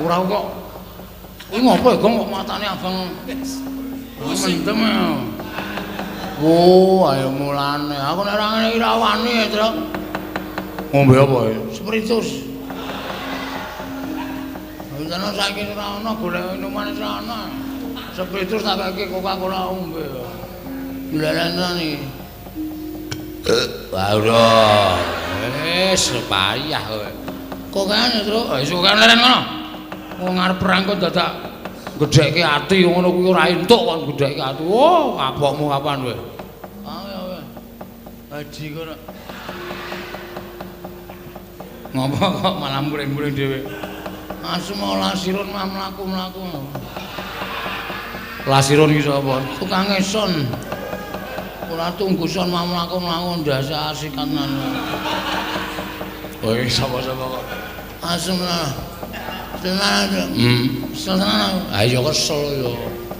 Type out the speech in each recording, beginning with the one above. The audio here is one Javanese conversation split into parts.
Ora kok. Kuwi ngopo ya, Gong, kok matane abang. Mendem ya. Oh, ayo mulane. Aku nek ora ngene iki ra wani, Tru. Ngombe apa ya? Spiritus. Ana saiki ora ana golek minuman wis ana. Spiritus tak kake Coca-Cola ombe. Dilelenen iki. Waduh. Wis payah kowe. Kok kene, Tru? Wis kok leren ngono. Wong arep perang kok dadak gedhekke ati ngono kuwi ora entuk kon gedhekke ati. Oh, kapokmu kapan kowe? Ayo. Haji kono. Ngopo kok malah muring-muring dhewe? Asma Lasirun mah mlaku-mlaku. Lasirun iki sapa? Tukang eson. Ora tungguson mah mlaku-mlaku ndasa asikanan. Oh, sapa-sapa kok? Asma. Tenan. Tenan. Ayo kesel yo.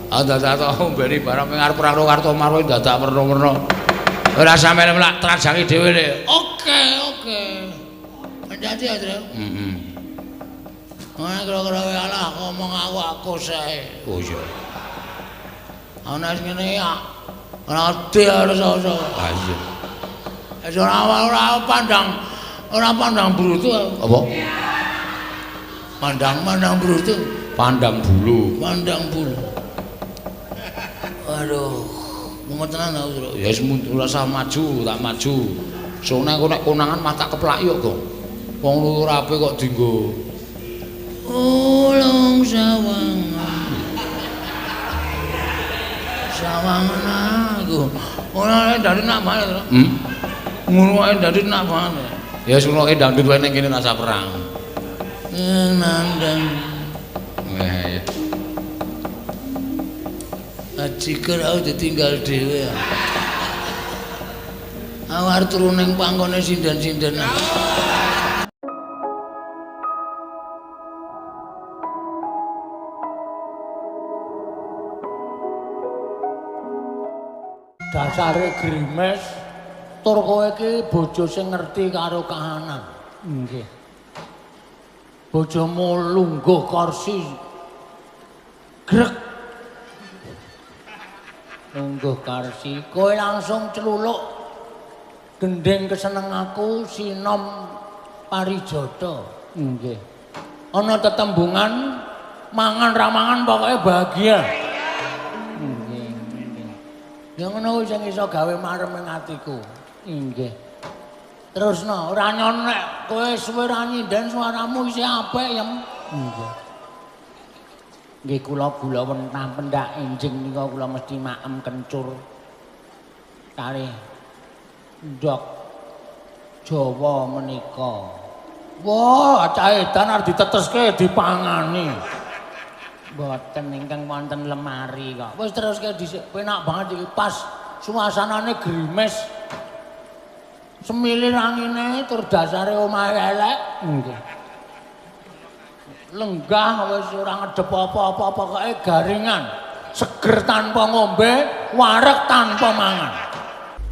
Dadak ombeni barang ping arep perang Karto Marwo dadak werna-werna. Ora sampe mlak trajangi dhewe le. Oke. Hati-hati ya, Tru. Ana kira-kira alah ngomong aku sae. Oh iya. Ana sing ngene ya. Ora ati harus iso. Ah iya. Wis ora pandang brutu. Apa? Pandang brutu. Pandang bulu. Aduh, mumet tenan aku, Tru. Ya wis ora usah maju, tak maju. Soale aku nek konangan mah tak keplak yo, Gong. Wong luru rape kok dienggo. Ulung sawangan aku. Ora dadi nak banget, Tru. Ngono ae dadi nak banget. Ya wis ngono ae dangdut wae ning kene rasa perang. Nandang. Ya. Ajiker aku ditinggal dhewe. Awar turu ning pangkone sindan-sindan. Dasare grimes tur kowe iki bojo sing ngerti karo kahanan. Nggih. Bojomu lungguh kursi. Grek. Lungguh kursi, kowe langsung celuluk gendeng keseneng aku sinom parijoto. Nggih. Ana tetembungan mangan ramangan pokoke bahagia. Ya ngono sing iso gawe marem ing atiku. Nggih. Terusno, ora nyonek kowe suwe ra nyinden suaramu isih apik ya. Nggih. Nggih kula gula wentah pendak enjing nika kula mesti maem kencur. Kalih ndok Jawa menika. Wah, cah edan arep diteteske dipangani. Mboten ingkang wonten lemari kok. Wis teruske dhisik penak banget iki pas suasanane grimes. Semilir angine tur dasare omahe elek. Nggih. Lenggah wis ora ngedep apa-apa pokoke garingan. Seger tanpa ngombe, wareg tanpa mangan.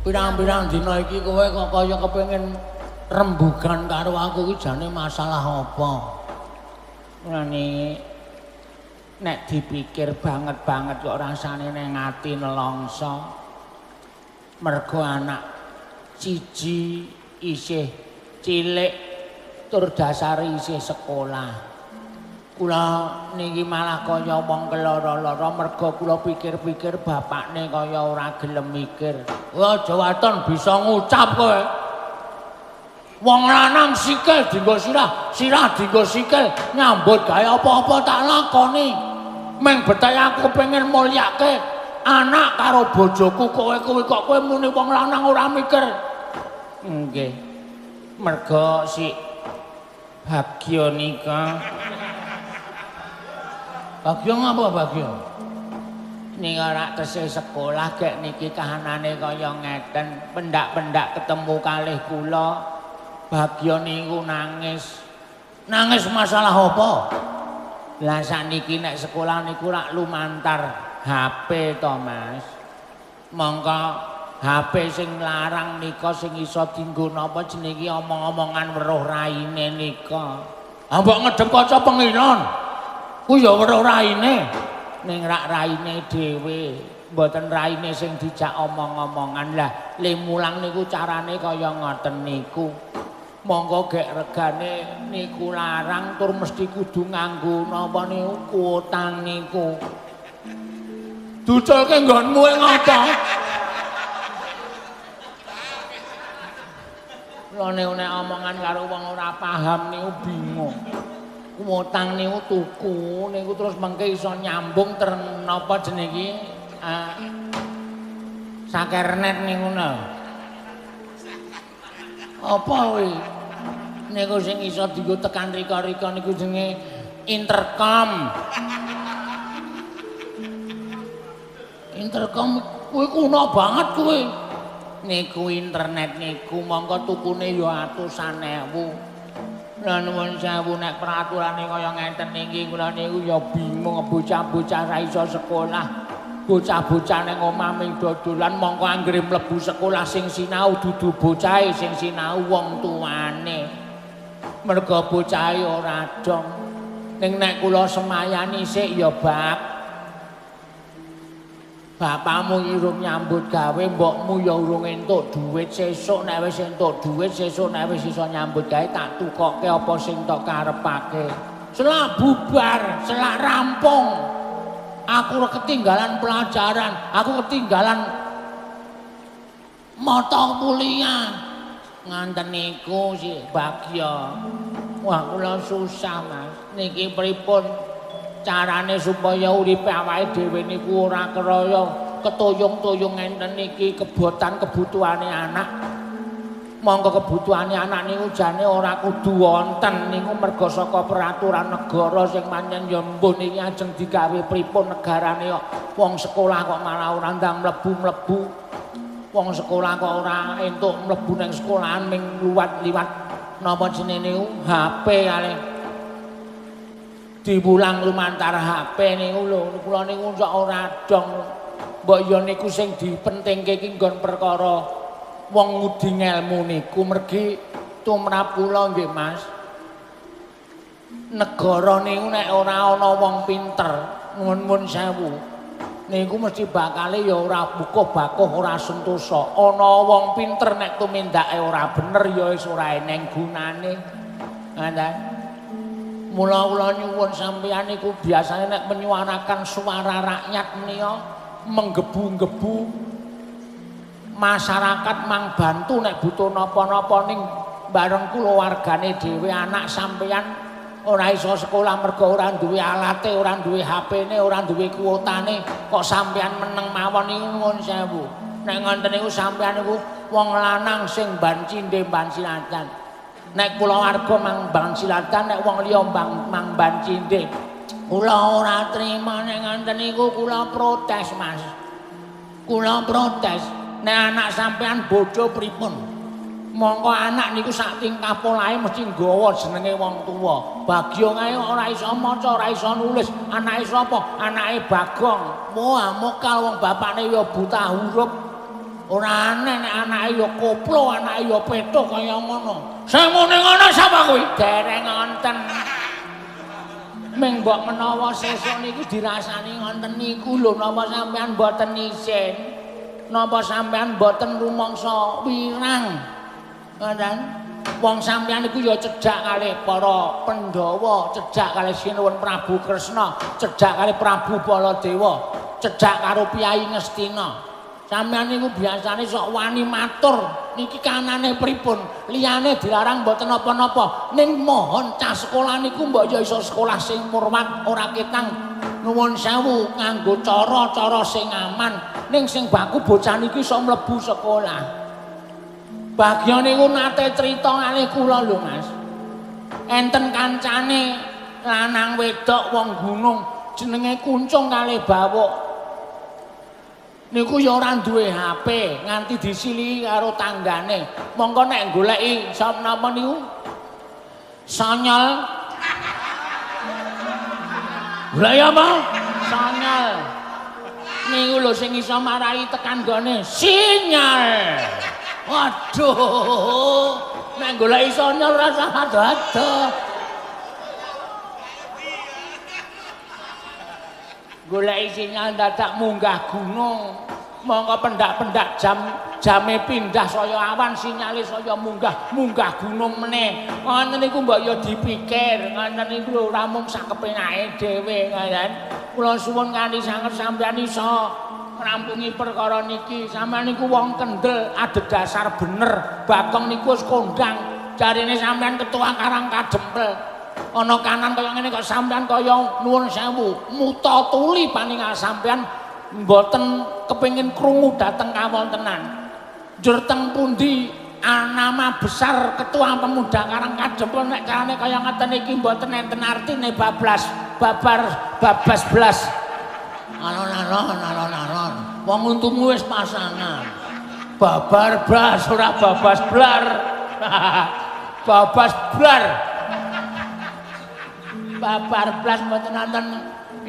Pirang-pirang dina iki kowe kok kaya kepengin rembugan karo aku iki jane masalah apa? Mulane nek dipikir banget-banget kok rasane ning ati nelongso. Mergo anak siji isih cilik tur dasare isih sekolah. Kula niki malah kaya wong keloro-loro mergo kula pikir-pikir bapakne kaya ora gelem mikir. Wah, Jawaton bisa ngucap kowe. Wong lanang sikil dienggo sirah dienggo sikil, nyambut gawe apa-apa tak lakoni. Meng bethe aku pengen mulyake anak karo bojoku, kowe muni wong lanang ora mikir. Nggih. Mergo si Bagyo nika. Bagyo ngapa Bagyo? Nika rak tesih sekolah gek niki kahanane kaya ngeten, pendak-pendak ketemu kalih kula. Bagyo niku nangis. Nangis masalah apa? Lah sakniki nek sekolah niku rak lumantar HP to, Mas. Mongko HP sing larang nika sing iso dienggo napa jenenge omong-omongan weruh raine nika. Ah mbok ngedep kaca pengiran. Ku ya weruh raine. Ning rak raine dhewe, mboten raine sing dijak omong-omongan. Lah, le mulang niku carane kaya ngoten niku. Monggo gek regane niku larang tur mesti kudu nganggo napa niku kuotang niku. Duculke nggonmu ngopo? Lha nek omongan karo wong ora paham niku bingung. Utang niku tuku niku terus mengke iso nyambung napa jenenge iki sakernet niku lho. Apa kuwi? Niku sing iso dienggo tekan rika-rika niku jenenge intercom. Intercom kuwi kuno banget kuwi. Niku internet niku mongko tukune ya atusan ewu. Lah nuwun sewu nek peraturane kaya ngenten iki kula niku ya bingung bocah-bocah ra iso sekolah. Bocah-bocah ning omah ming dodolan mongko anggere mlebu sekolah sing sinau dudu bocahe sing sinau wong tuane. Merga bocahe ora dong. Ning nek kula semayani sik ya bapakmu urung nyambut gawe, mbokmu ya urung entuk dhuwit sesuk nek wis entuk dhuwit sesuk nek wis iso nyambut gawe tak tukokke apa sing tok karepake. Selak bubar, selak rampung. Aku ketinggalan pelajaran, aku ketinggalan mata kuliah. Nganten niku sih Bagya. Wah kula susah Mas. Niki pripun? Carane supaya uripe awake dhewe niku ora kraya ketoyong-toyong ngenten iki kebutuhane anak. Monggo kebutuhane anak niku jane ora kudu wonten niku merga saka peraturan negara sing pancen ya mbuh niki ajeng digawe pripun negarane kok wong sekolah kok malah ora ndang mlebu-mlebu. Wong sekolah kok ora entuk mlebu ning sekolahan ming liwat-liwat napa jenenge niku HP kali. Diwulang lumantar HP niku lho kula niku sok ora dong. Mbok ya niku sing dipentingke iki nggon perkara wong ngudi ngelmu niku mergi tumrap kula nggih Mas. Negara niku nek ora ana wong pinter nuwun sewu niku mesti bakale ya ora bukuh-bakuh ora sentosa. Ana wong pinter nek tumindake ora bener ya wis ora eneng gunane. Ngoten. Mula-mula nyuwun sampeyan niku biasane nek menyuarakan suara rakyat menika menggebu-gebu masyarakat mang bantu nek butuh napa-napa ning bareng keluargane dhewe anak sampeyan ora iso sekolah mergo ora duwe alate, ora duwe HP-ne, ora duwe kuotane kok sampeyan meneng mawon niku nuwun sewu. Nek ngoten niku sampeyan niku wong lanang sing ban cindhe ban silatan. Nek kula warga mang silatan nek wong liya mang ban cindhe. Kula ora trima nek ngoten niku kula protes, Mas. Kula protes. Nek anak sampean bojo pripun? Monggo anak niku sak tingkah polahe mesti nggawa jenenge wong tuwa. Bagyo kae ora iso maca, ora iso nulis. Anake sapa? Anake Bagong. Wah, mokal wong bapakne ya buta huruf. Ora aneh nek anake ya koplo, anake ya petuk kaya ngono. Sing muni ngono sapa kuwi? Dereng wonten. Ming mbok menawa sesuk niku dirasani ngoten niku lho napa sampean mboten isin. Napa sampean mboten rumangsa wirang. Ngoten. Wong sampean niku ya cedhak kalih para Pandhawa, cedhak kalih Sinuwun Prabu Kresna, cedhak kalih Prabu Baladewa, cedhak karo Kyai Ngastina. Sampeyan niku biasane sok wani matur niki kanane pripun liyane dilarang mboten napa-napa ning mohon cah sekolah niku mbok ya iso sekolah sing murwat ora ketang nuwun sewu nganggo cara-cara sing aman ning sing baku bocah niki iso mlebu sekolah. Bagya niku nate crita kalih kula lho Mas. Enten kancane lanang wedok wong gunung jenenge Kuncung kalih Bawuk. Niku ya ora duwe HP, nganti disiliki karo tanggane. Monggo nek goleki sapa napa niku? Sanyal. Lha ya apa? Sanyal. Niku lho sing iso marai tekan gone sinyal. Waduh. Nek goleki sanyal rasa ado-ado. goleki sinyal dadak munggah gunung. Monggo pendak-pendak jame pindah saya awan sinyale saya munggah gunung meneh. Ngoten niku mbok ya dipikir, ngoten niku lho ora mung sak kepenake dhewe ngoten. Kula suwun kanthi sanget sampeyan iso ngrampungi perkara niki. Sampeyan niku wong kendel, adhedhasar bener. Bagong niku wis kondang. Jarine sampeyan ketua Karang Kadempel. Ana kanan kaya ngene kok sampeyan kaya nuwun sewu, muta tuli paningal sampeyan mboten kepengin krungu dateng kawontenan. Njur teng pundi nama besar ketua pemuda Karang Kadempel nek carane kaya ngeten iki mboten enten artine bablas blas. Alon-alon. Wong untumu wis pasangan. Babar blas ora babas blar. Babas blar. Babar blas mboten wonten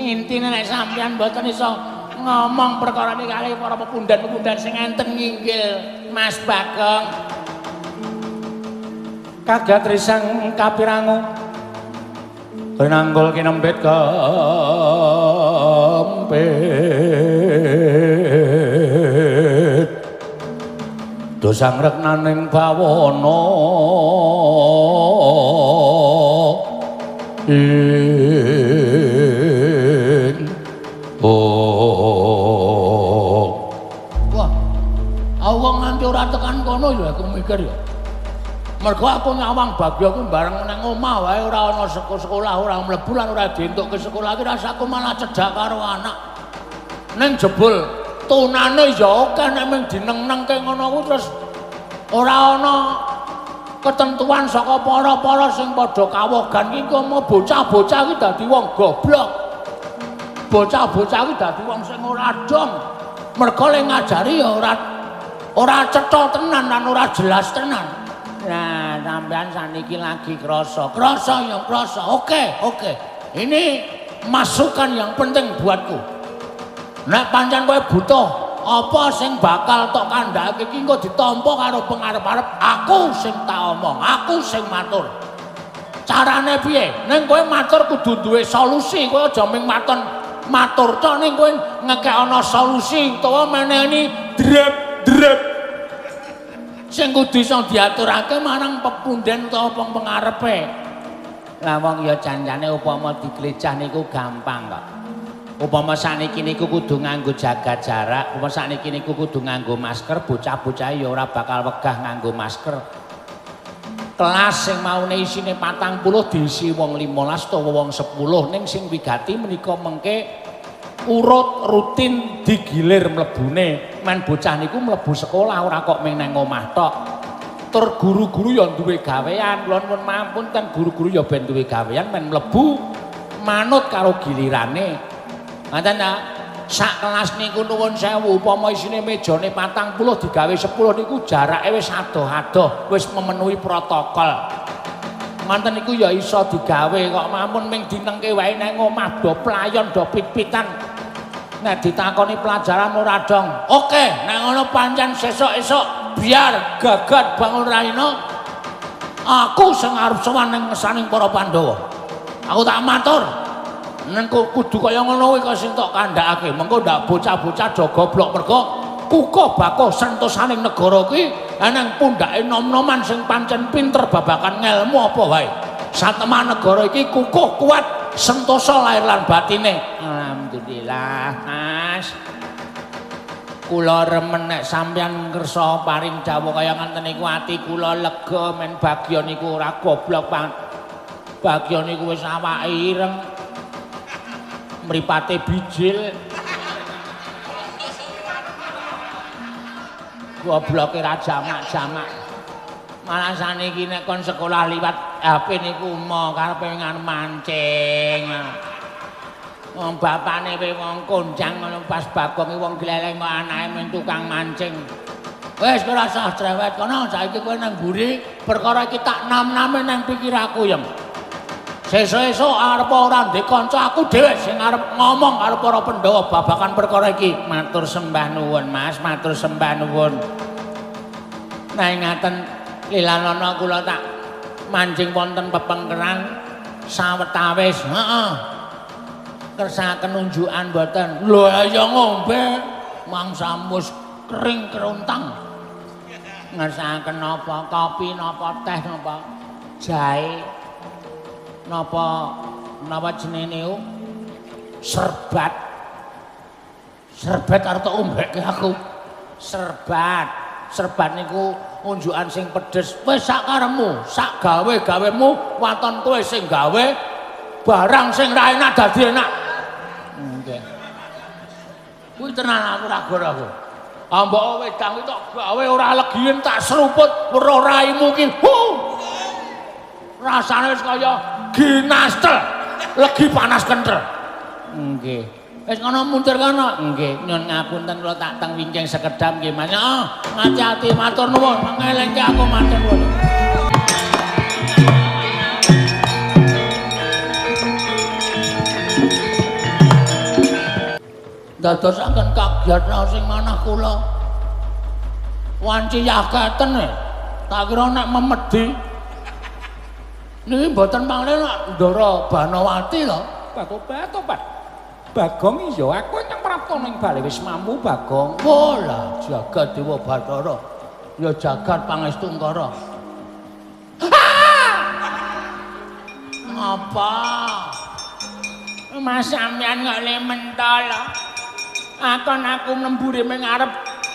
intine nek sampeyan mboten iso ngomong perkara niki kali para pepundan-pepundan sing enten nginggil Mas Bagong. Kagat risang kapirangu penanggul kinembet kempit dosang reknaning bawana wong nganti ora tekan kono ya aku mikir ya. Mergo aku nyawang Bagyo aku bareng nang omah wae ora ana sekolah, ora mlebu lan ora dientuk ke sekolah iki rasaku malah cedhak karo anak. Ning jebul tunane ya akeh nek mung dineng-nengke ngono kuwi terus ora ana ketentuan saka para-para sing padha kawogan iki kok bocah-bocah iki dadi wong goblok. Bocah-bocah iki dadi wong sing ora dong. Mergo le ngajari ya ora cetha tenan lan ora jelas tenan. Nah, sampean saniki lagi krasa. Krasa. Oke. Ini masukan yang penting buatku. Nek pancen kowe butuh apa sing bakal tok kandhake iki engko ditampa karo pengarep-arep, aku sing tak omong, aku sing matur. Carane piye? Ning kowe matur kudu duwe solusi, kowe aja mung matur tok ning kowe ngekek ana solusi utawa meneni drep sing kudu iso diaturake marang pepunden utawa pengarepe. Lah wong ya janjane upama diglejah niku gampang kok. Upama sakniki niku kudu nganggo jaga jarak, upama sakniki niku kudu nganggo masker, bocah-bocah ya ora bakal wegah nganggo masker. Kelas sing maune isine 40 diisi wong 15 utawa wong 10 ning sing wigati menika mengke urut rutin digilir mlebune. Men bocah niku mlebu sekolah ora kok ming nang omah tok. Tur guru-guru ya duwe gawean, kula nuwun mapunten guru-guru ya ben duwe gawean men mlebu manut karo gilirane. Ngoten ta? Sak kelas niku nuwun sewu upama isine mejane 40 digawe 10 niku jarake wis adoh-adoh, wis memenuhi protokol. Manten niku ya iso digawe kok mamun ming dinengke wae nang omah do playon do pit-pitan. Nek ditakoni pelajaran ora dong. Oke, nek ngono pancen sesuk-esuk biar gagat bangun raina. Aku sing arep sowan ning ngesaning para Pandhawa. Aku tak matur. Nek kudu kaya ngono kuwi kok sing tok kandhakake. Mengko ndak bocah-bocah do goblok mergo kukuh bakuh sentosaning negara kuwi nang pundhake nom-noman sing pancen pinter babakan ngelmu apa wae. Satemah negara iki kukuh kuat sentosa lahir lan batine. Alhamdulillah, Mas. Kula remen nek sampeyan ngersa paring dawuh kaya ngoten niku ati kula lega men Bagyo niku ora goblok banget. Bagyo niku wis awake ireng. Mripate bijil. Gobloke ra jamak-jamak. Malah saniki nek kon sekolah liwat HP niku mo karepe mancing. Wong bapane wong kondang ngono pas Bagong wong gleleng kok anake men tukang mancing. Wis ora usah cerewet kono saiki kowe nang mburi perkara iki tak nam-name nang pikirku yem. Sesuk-esuk arep ora ndek kanca aku dhewe sing arep ngomong karo para Pandhawa babakan perkara iki. Matur sembah nuwun Mas, matur sembah nuwun. Nah ngaten lilanana kula tak mancing wonten pepengkeran sawetawis. Heeh. Kersakaken unjukan mboten. Lho ya ngombe mangsamus kering kerontang. Ngersakaken napa kopi napa teh napa jahe napa jenenge serbat. Serbat arep tak ombekke aku. Serbat niku unjukan sing pedes. Wis sak karepmu, sak gawe-gawemu waton kowe sing gawe barang sing ra enak dadi enak. Nggih. Kuwi tenan aku ragu-ragu. Ambok wedang iki tok gawe ora legien tak seruput weruh raimu ki. Rasane wis kaya ginastel, legi panas kenthel. Nggih. Wis ngono mundur kono. Nggih, nyun ngapunten kula tak teng wingking sekedhap nggih Mas. Ngati-ati matur nuwun, ngelingke aku matur nuwun. Dadosaken kagiat sing manah kula. Wanci yaketen tak kira nek memedi. Niki mboten panglih nek Ndara Banawati to. Tobat. Bagong iya aku yang prapta ning bale wis mampu Bagong. Wala jagat Dewa Bathara. Ya jagat Pangestungkara. Apa? Mas sampean kok le mentol. Akon aku nembure ming arep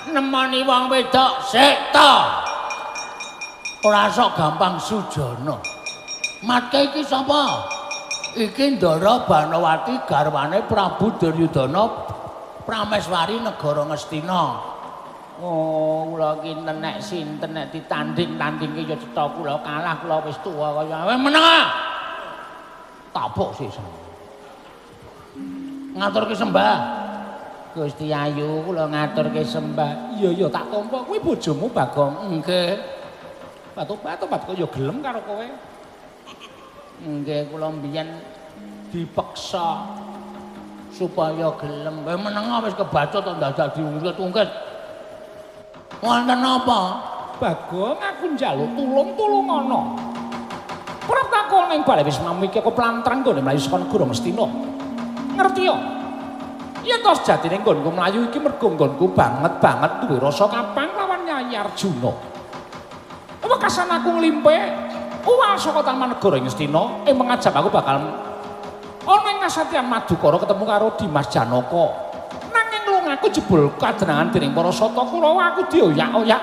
nemoni wong wedok sik to. Ora sok gampang sujana. Matke iki sapa? Iki Ndara Banawati garwane Prabu Duryudana Prameswari negara Ngastina. Oh, kula ki nek sinten nek ditanding-tandingke ya cetha kula kalah kula wis tuwa kaya meneng. Tapuk sesuk. Ngaturke sembah. Gusti Ayu kula ngaturke sembah. Iya tak tampa kuwi bojomu Bagong. Nggih. Batu-batu kok ya gelem karo kowe. Nggih kula mbiyen dipeksa supaya gelem. Menenga wis kebacut to dadak diungkit-ungkit. Wonten apa? Bagong aku njaluk tulung-tulungono. Prap takon ning bale wis mampu iki kok plantrang gone mlayu saka negara Ngastina. Ngerti yo? Yen to sejatine nggonku mlayu iki mergo nggonku banget duwe rasa kapang lawan Nyai Arjuna. Wekasan aku nglimpe uwal saka Taman Negara Ngastina mengajak aku bakal ana ing Kasatyan Madukara ketemu karo Dimas Janaka. Nanging lungaku jebul kadenangan dening para Sata Kurawa aku dioyak-oyak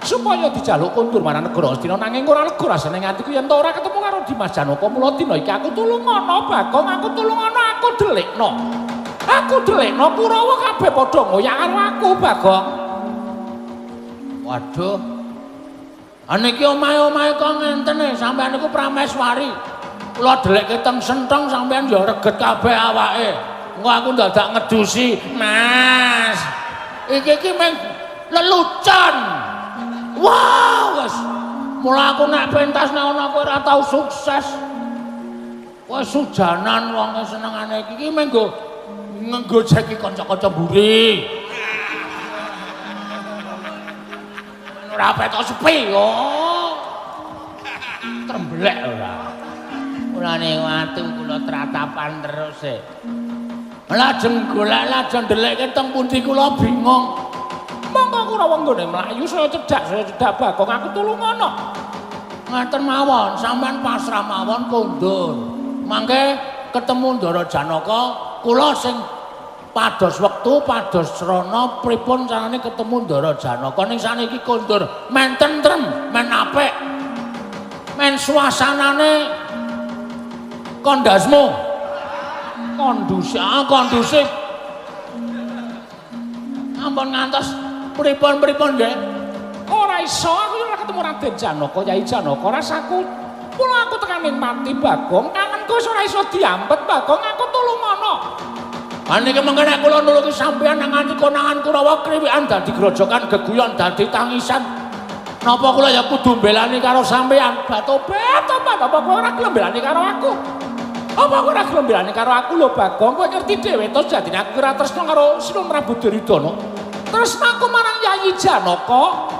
supaya dijaluk kondur marang negara Ngastina nanging ora lega rasane nganti ku yen ora ketemu karo Dimas Janaka mula dina iki aku tulungono Bagong aku tulungono aku delikno. Aku delikno Kurawa kabeh padha ngoyak karo aku Bagong. Waduh. Aniki omahe-omahe kok ngenten sampean niku Prameswari. Kula delekke teng senthong sampean ya reget kabeh awake. Engko aku dadak ngedusi, Mas. Iki meng lelucon. Wow, wis. Mula aku nek pentas nek ana kowe ora tau sukses. Kowe sujanan wong senengane iki meng nggo jeki kanca-kanca mburi. Ora petok sepi yo. Tremblek ora. Mulane watu kula tratapan terus e. Lajeng golek lajeng ndelekke teng pundi kula bingung. Monggo Kurawa nggone mlayu saya cedak Bagong aku tulungono. Ngaten mawon sampean pasrah mawon kondur. Mangke ketemu Ndara Janaka kula sing pados wektu, pados srana pripun carane ketemu Ndara Janaka ning saniki kondur men tentrem, men apik. Men suasanane kondasmu. Kondusif. Ampun ngantos pripun nggih? Ora iso aku ora ketemu Raden Janaka, Yai Janaka rasaku. Mula aku tekaning mati Bagong, kangenku wis ora iso diampet Bagong, aku tulungono. Aniki mengke nek kula nulungi sampeyan nang nganti konangan Kurawa kriwikan dadi grojokan geguyon dadi tangisan. Napa kula ya kudu mbelani karo sampeyan? Batobat apa kowe ora gelem mbelani karo aku? Apa kowe ora gelem mbelani karo aku lho Bagong? Kowe ngerti dhewe to jadine aku ora tresno karo Sinun Prabu Duryudana. Tresnaku marang Yai Janaka.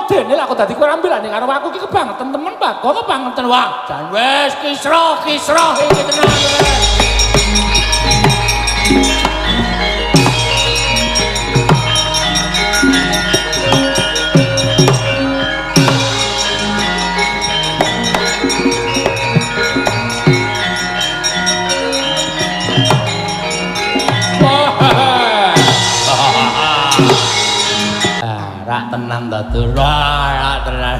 Dene lek aku dadi kowe ora mbelani karo aku iki kebangetan temen Bagong, kebangetan. Wah, jan wis kisra iki tenan. Rak tenan ta Dur? Rak tenan.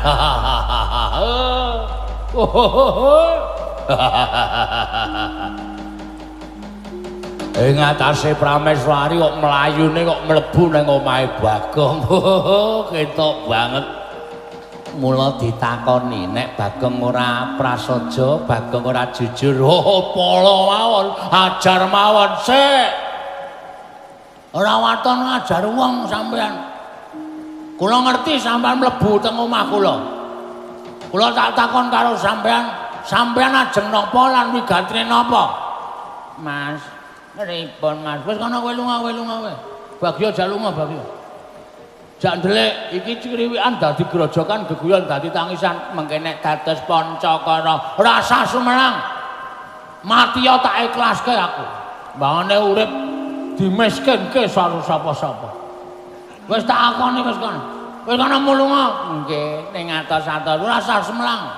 Ing atase Prameswari kok mlayune kok mlebu nang omahe Bagong. Ketok banget. Mula ditakoni nek Bagong ora prasaja, Bagong ora jujur. Oh, polo mawon, ajar mawon sik. Ora waton ngajar wong sampean. Kula ngerti sampean mlebu teng omah kula. Kula tak takon karo sampean, sampean ajeng napa lan wigatine napa? Mas, pripun Mas? Wis kono kowe lunga kowe. Bagyo jak lunga Bagyo. Jak ndelik iki kriwikan dadi grojokan geguyon dadi tangisan mengke nek dados pancakara rasa sumenang. Mati ya tak ikhlaske aku. Mbangane urip dimiskinke karo sapa-sapa. Wis tak akoni wis kono. Kowe kana mulunga? Nggih, ning atos-atos rasa semelang.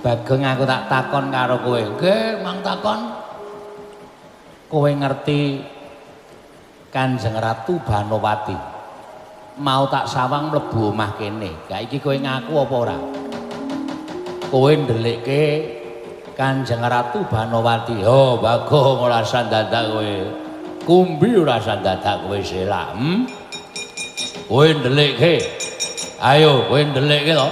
Bagong aku tak takon karo kowe. Nggih, mang takon. Kowe ngerti Kanjeng Ratu Banowati mau tak sawang mlebu omah kene. Gak iki kowe ngaku apa ora? Kowe ndelikke Kanjeng Ratu Banowati. Oh, Bagong ora sandadak kowe. Kumbi ora sandadak kowe selak. Kowe ndelikke. Ayo kowe ndelikke to.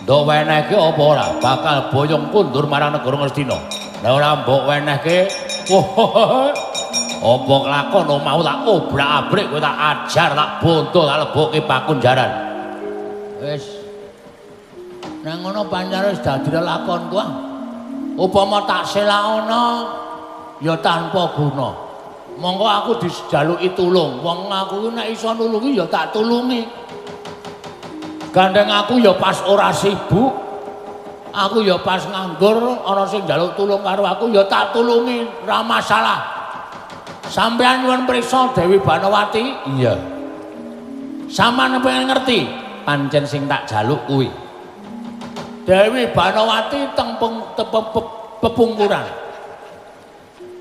Ndok wenehke apa ora? Bakal boyong kundur marang negara Ngastina. Nek ora mbok wenehke, apa kelakon omahmu tak obrak-abrik kowe tak ajar, tak bonto, tak lebokke pakunjaran. Wis. Nek ngono pancen wis dadi lakon kuwi. Upama tak selakno ya tanpa guna. Monggo aku dijaluki tulung. Wong aku nek iso nulungi ya tak tulungi. Gandeng aku ya pas ora sibuk. Aku ya pas nganggur ana sing njaluk tulung karo aku ya tak tulungi, ora masalah. Sampeyan nyuwun priksa Dewi Banowati? Iya. Sampeyan pengen ngerti pancen sing tak jaluk kuwi. Dewi Banowati teng pepungkuran.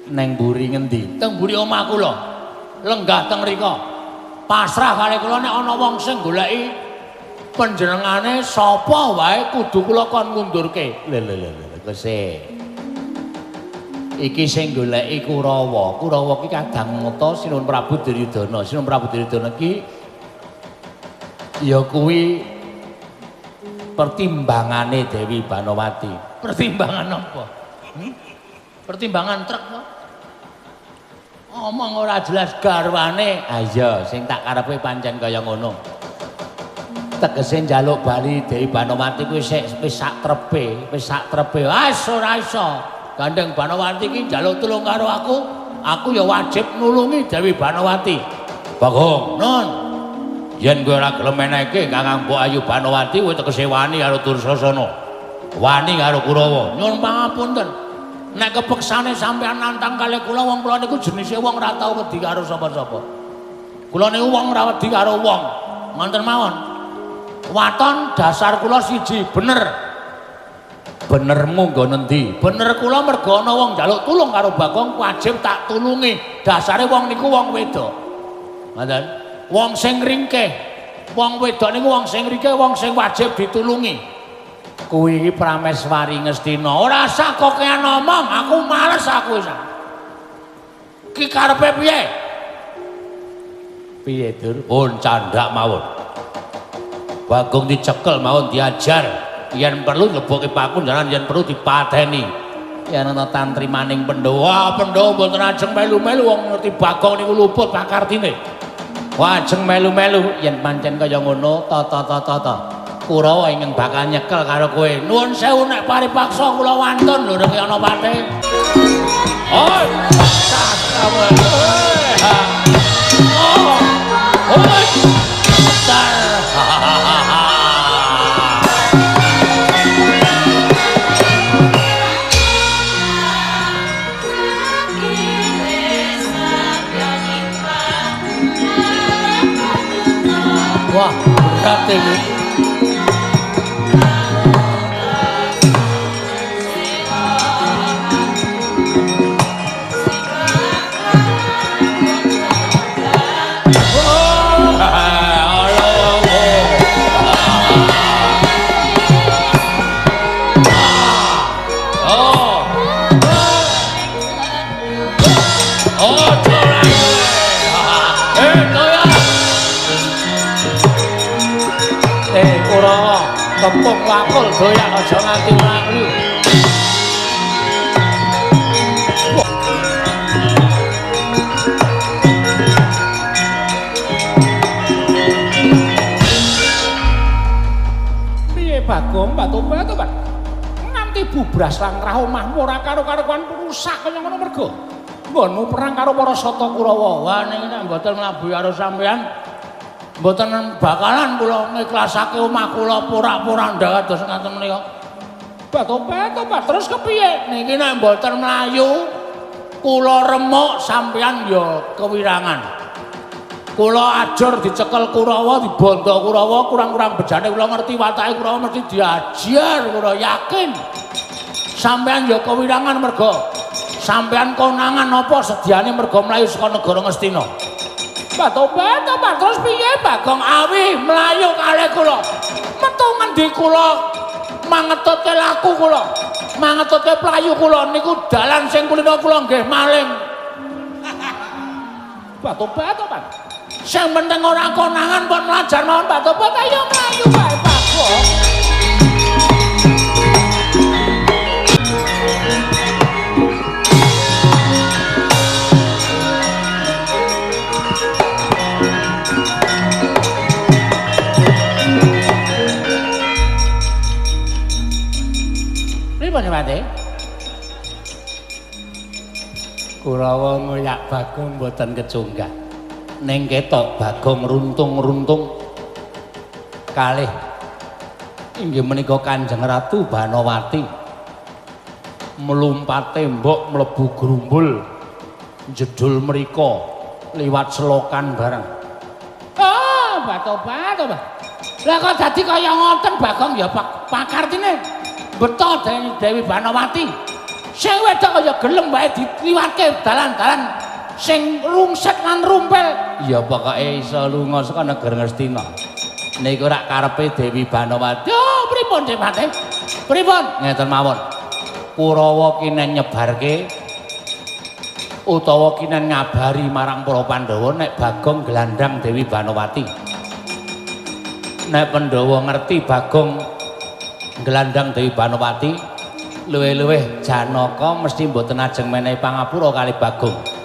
Neng mburi ngendi? Teng mburi omah kula. Lenggah teng mriko. Pasrah kali kula nek ana wong sing goleki panjenengane sapa wae kudu kula kon ngundurke. Lho kese. Iki sing goleki Kurawa. Kurawa ki kadang ngeta Sinuwun Prabu Duryudana. Sinuwun Prabu Duryudana ki ya kuwi pertimbangane Dewi Banowati. Pertimbangan apa? Pertimbangan truk kok. Omong ora jelas garwane. Ah iya, sing tak karepe pancen kaya ngono. Tegese njaluk bali Dewi Banowati kuwi wis sak trepe, Wis ora iso. Gandeng Banowati iki njaluk tulung karo aku ya wajib nulungi Dewi Banowati. Bagong, Nun. Yen kowe ora gelem menehke Kakang Mbok Ayu Banowati kowe tegese wani karo Dursasana. Wani karo Kurawa. Nyuwun pangapunten. Nek kepeksane sampean nantang kalih kula wong kula niku jenise wong ora tau wedi karo sapa-sapa. Kula niku wong ora wedi karo wong. Ngoten mawon. Waton dasar kula siji, bener. Benermu nggo nendi? Bener kula mergo ana wong njaluk tulung karo Bagong wajib tak tulungi. Dasare wong niku wong wedok. Ngoten. Wong sing ringkeh. Wong wedok niku wong sing ringkeh, wong sing wajib ditulungi. Kuwi Prameswari Ngastina. Ora usah kokean omong, aku males aku wis. Ki karepe piye? Piye, Dur? Pun candak mawon. Bagong dicekel mawon diajar. Yen perlu lebokke pakunjaran, yen perlu dipateni. Yen ana tantrimaning Pandhawa, Pandhawa mboten ajeng melu-melu wong ngerti Bagong niku luput pakartine. Wajeng melu-melu yen pancen kaya ngono, tata. Kurawa ingkang bakal nyekel karo kowe. Nuwun sewu nek paripaksa kula wantun lho nek ana pate. Oi. Wah, berat ini. tepung wakul doyak aja nganti mlayu. Piye Bagong, Pak Tobat to, Pak? Nganti bubras langkrah omahmu ora karo-karuan rusak kaya ngono mergo. Nggonmu perang karo para Sata Kurawa. Wah niki nek mboten mlabuhi karo sampean mboten bakalan kula ngiklasake omah kula pura-pura ndak kados ngaten menika. Pak Tobat to, Pak. Terus kepiye? Niki nek mboten mlayu kula remuk sampean ya kewirangan. Kula ajur dicekel Kurawa, dibondo Kurawa, kurang-kurang bejane kula ngerti watake Kurawa mesti diajar, kula yakin. Sampean ya kewirangan mergo sampean konangan apa sediane mergo mlayu saka negara Ngastina. Pak Tobat to, Pak. Terus piye, Bagong? Awi mlayu kalih kula. Metu ngendi kula mangetutke laku kula, mangetutke playu kula niku dalan sing kulino kula nggih maling. Pak Tobat to, Pak. Sing penting ora konangan pun mlajar mawon Pak Tobat, ayo mlayu wae Bagong. Pripun Pate? Kurawa ngoyak Bagong mboten kecunggah. Ning ketok Bagong runtung-runtung kalih inggih menika Kanjeng Ratu Banowati mlumpat tembok mlebu grumbul jedul mriko liwat selokan bareng. Oh, Pak Tobat to, Pak. Lah kok dadi kaya ngoten Bagong ya pakartine beto Dewi Banowati. Sing wedok kaya gelem wae diliwatke dalan-dalan sing rungset lan rumpel. Ya pokoke iso lunga saka negara Ngastina. Niku rak karepe Dewi Banowati. Yo, pripun Pate? Pripun? Ngeten mawon. Kurawa kinen nyebarke utawa kinen ngabari marang para Pandhawa nek Bagong gelandang Dewi Banowati. Nek Pandhawa ngerti Bagong gelandang Dewi Banowati, luwih-luwih Janaka mesti mboten ajeng menehi pangapura kali Bagong.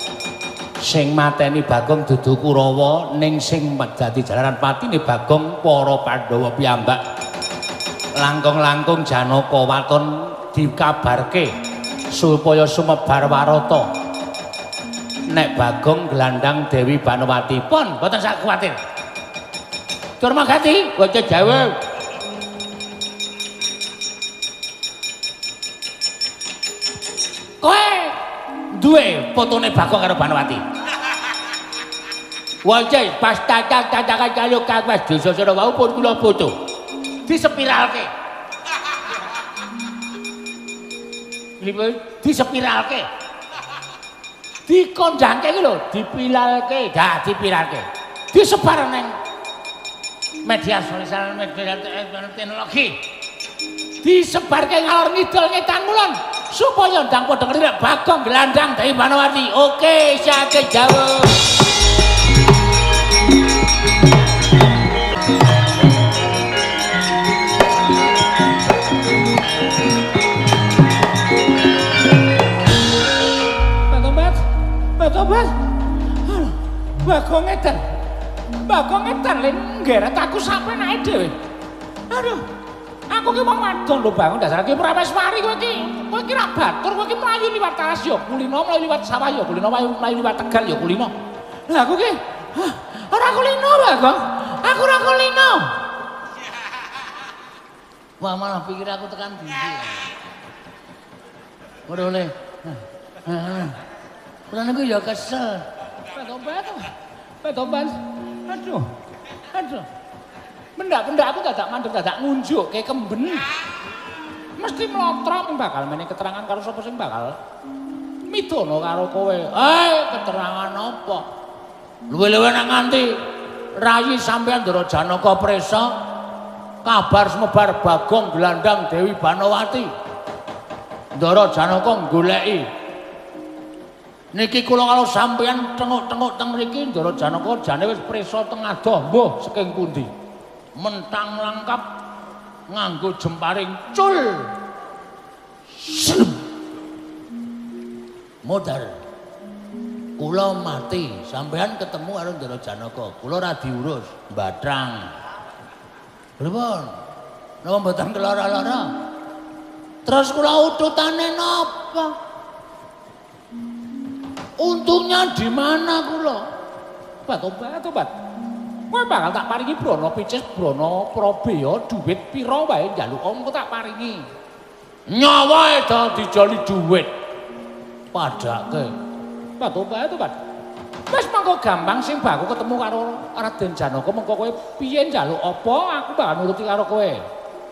Sing mateni Bagong dudu Kurawa ning sing dadi jalaran patine Bagong para Pandhawa piyambak. Langkung-langkung Janaka waton dikabarke supaya sumebar warata nek Bagong gelandang Dewi Banowati. Pun mboten sak kuwatir. Durmagati waca Jawa. Kowe duwe fotone Bagong karo Banowati. Wajah pas cacakan karo kawas desa sira wau pun kula foto. Disepiralke. Disepiralke. Dikondangke iki lho, dipilalke, dipiralke. Disebar ning media sosial, media teknologi. Disebarke ngalor ngidul ngetan kulon supaya ndang padha ngerti Bagong gelandang Dewi Banowati. Oke, sakit jawab. Tobat. Bagong edan. Bagong edan lek nggeret aku sampe nae dhewe. Aduh. Aku ki wong wadon lho Bang, dasar ki Prameswari kowe ki. Kowe ki ra batur, kowe ki mlayu liwat Talas ya kulino, mlayu liwat sawah ya kulino, mlayu liwat Tegal ya kulino. Lah aku ki ora kulino, Bagong. Aku ora kulino. Wah malah pikir aku tekan ndi. Ora oleh. Kuwi niku ya kesel. Pak Tobat. Aduh. Benda-benda aku dadak mandeg dadak ngunjuk kayak kemben. Mesti mlotrok bakal meneh keterangan karo sapa sing bakal midono karo kowe. Keterangan apa? Luwe-luwe nang nganti rayi sampeyan Ndara Janaka presa kabar semebar Bagong gelandang Dewi Banowati. Ndara Janaka goleki niki kula kalau sampeyan tengok-tengok teng mriki Ndara Janaka jane wis prisa teng adoh mbuh saking pundi. Mentang langkap nganggo jemparing cul. Slem. Modar. Kula mati, sampean ketemu karo Ndara Janaka. Kula ora diurus, mbatrang. Pripun? Napa mboten kelara-lara? Terus kula ututane napa? Untungnya di mana kula? Tobat. Kowe bakal tak paringi Brana Picis, Brana Prabaya dhuwit pira wae njaluk engko tak paringi. Nyawae dadi jali dhuwit. Padake. Tobat. Wis mengko gampang sing baku ketemu karo Raden Janaka mengko kowe piye njaluk apa aku bakal nuruti karo kowe.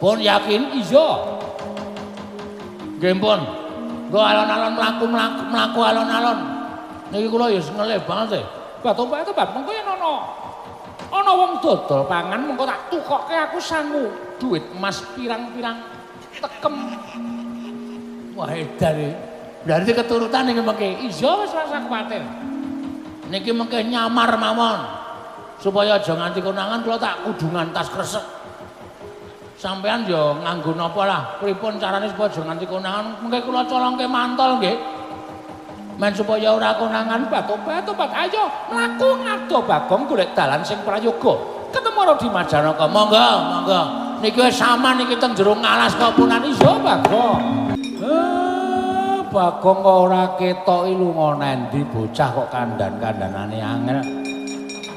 Pun yakin iya. Nggih pun. Nggo alon-alon mlaku alon-alon. Niki kula ya ngelih banget e. Tobat mengko yen ana wong dodol pangan mengko tak tukokke aku sangu duit emas pirang-pirang tekem. Wah edan iki. Berarti keturutan iki mengke iya wis rasa kuwatir. Niki mengke nyamar mawon. Supaya aja nganti konangan kula tak kudungan tas kresek. Sampean ya nganggo napa lah, pripun carane supaya aja nganti konangan mengke kula colongke mantol nggih. Men supaya ora konangan tobat. Ayo mlaku ngado Bagong golek dalan sing prayoga. Ketemu karo Dimas Janaka. Monggo. Niki wis sampean niki teng jero ngalas kapunan iya Bagong. Bagong kok ora ketoki lunga nendi bocah kok kandan-kandanane angel.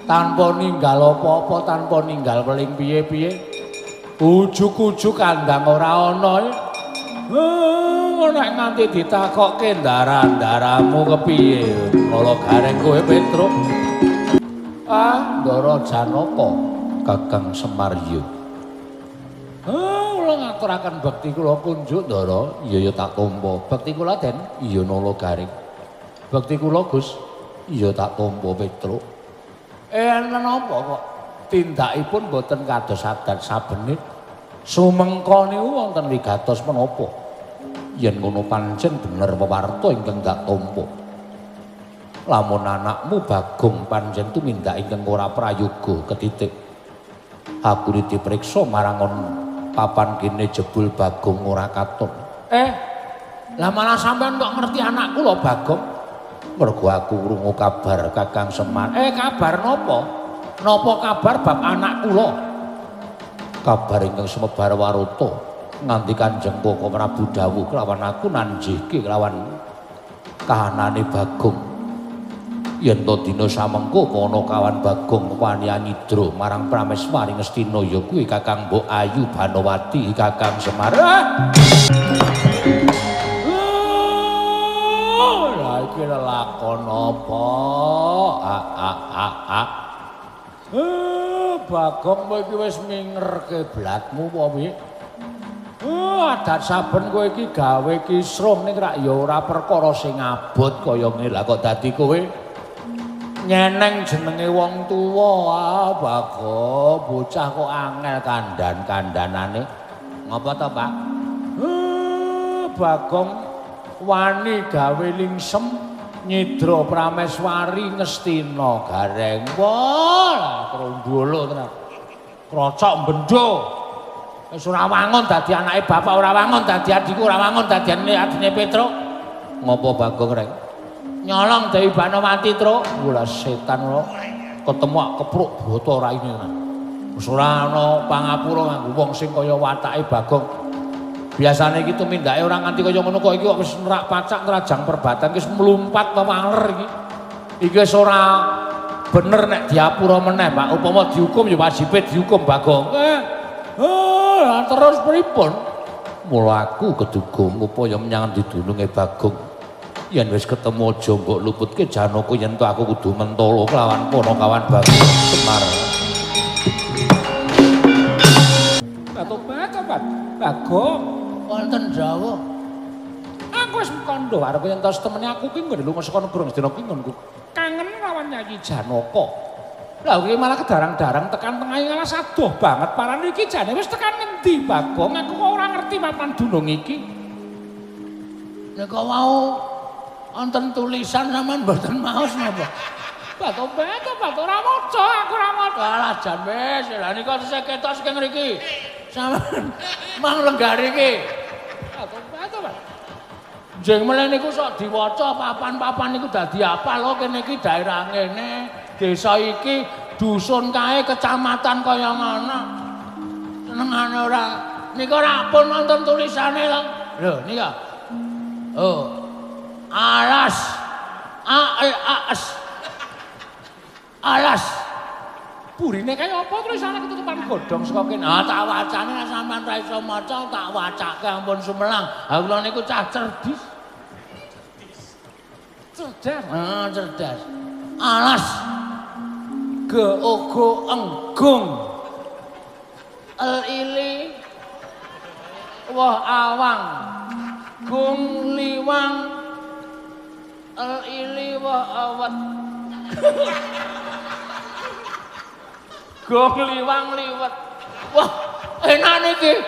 Tanpa ninggal apa-apa, tanpa ninggal weling piye-piye. Ujug-ujug kandang ora ana. Nek nganti ditakokke ndara-ndaramu kepiye? Kala gareng kowe Petruk. Ndara Janaka Kakang Semaryo. Kula ngaturaken bekti kula kunjuk Ndara, iya tak tampa. Bekti kula Den, iya nala garing. Bekti kula Gus, iya tak tampa Petruk. Enten napa kok tindakipun boten kados adat sabenit. Sumengka niku wonten wigatos menapa? Yen ngono pancen bener pewarta ingkang dak tampa. Lamun anakmu Bagong pancen tumindak ingkang ora prayoga ketitik. Aku dipriksa marang papan kene jebul Bagong ora katon. Lah malah sampean kok ngerti anakku lho Bagong? Mergo aku krungu kabar Kakang Semar. Kabar napa? Napa kabar bab anak kula? Kabar ingkang sumebar waruta. Nganti Kanjeng Koko Prabu dawuh kelawan aku nanjihke kelawan kahanane Bagong. Yen to dina samengko kono kawan Bagong wani nyidra marang Prameswari Ngastina ya kuwi Kakang Mbok Ayu Banowati Kakang Semar. Lah iki lelakon apa? Bagong kowe iki wis mingerke blatmu apa piye? Adat saben kowe iki gawe kisruh ning rak ya ora perkara sing abot kaya ngene. Lah kok dadi kowe nyeneng jenenge wong tuwa. Bagong bocah kok angel kandan-kandanane. Ngapa to, Pak? Bagong wani gawe lingsem nyidra Prameswari Ngastina gareng. Wah, krondolo tenan. Krocok bendho. Wis ora wangun dadi anake bapak, ora wangun dadi adikku, ora wangun dadi adine Petruk. Ngopo Bagong rek? Nyolong Dewi Banowati, Truk. Wala setan lho. Ketemu kepruk boto raine. Wis ora ana pangapura nganggo wong sing kaya watake Bagong. Biasane iki tumindake ora nganti kaya ngono kok iki kok wis nerak pacak nrajang perbatan wis mlumpat memaler iki. Iki wis ora bener nek diapura meneh, Pak. Upama dihukum ya wajibe dihukum Bagong. Terus pripun? Mula aku keduga upaya menyang didununge Bagong. Yen wis ketemu aja mbok luputke Janaka yen to aku kudu mentolo kelawan ponokawan Bagong Semar. Tobat. Bagong wonten dawuh. Aku wis kandha arep yen tos temene aku ki nggon lunga saka negara Ngastina ki nggonku. Kangen lawan Nyai Janaka. Lah kuwi malah kedarang-darang tekan tengah ngalah adoh banget. Parane iki jane wis tekan ngendi, Bagong? Aku kok ora ngerti papan dunung iki. Nek kok mau wonten tulisan sampean mboten maos napa? Tobat ora maca, aku ora maca. Alah jan wis, lha nika sesek ketok sing ngriki. Sampeyan mang lenggare iki. Apa, Pak? Jeng meneh niku sok diwaca papan-papan niku dadi apa lho kene iki daerah ngene, desa iki, dusun kae, kecamatan kaya ngono. Senengane ora. Niku ora pun wonten tulisane lho. Lho nika. Oh. Alas. A-L-A-S. Alas. Burine kaya apa tulisane ketutupan godhong saka kene. Ah tak wacane nek sampean ra iso maca tak wacake ampun sumelang. Ha kula niku cah cerdas. Cerdas. Ah cerdas. Alas. Geogo enggung. El-ili wah awang. Gung liwang. El-ili wah awet. Gong liwang liwet. Wah, enak niki.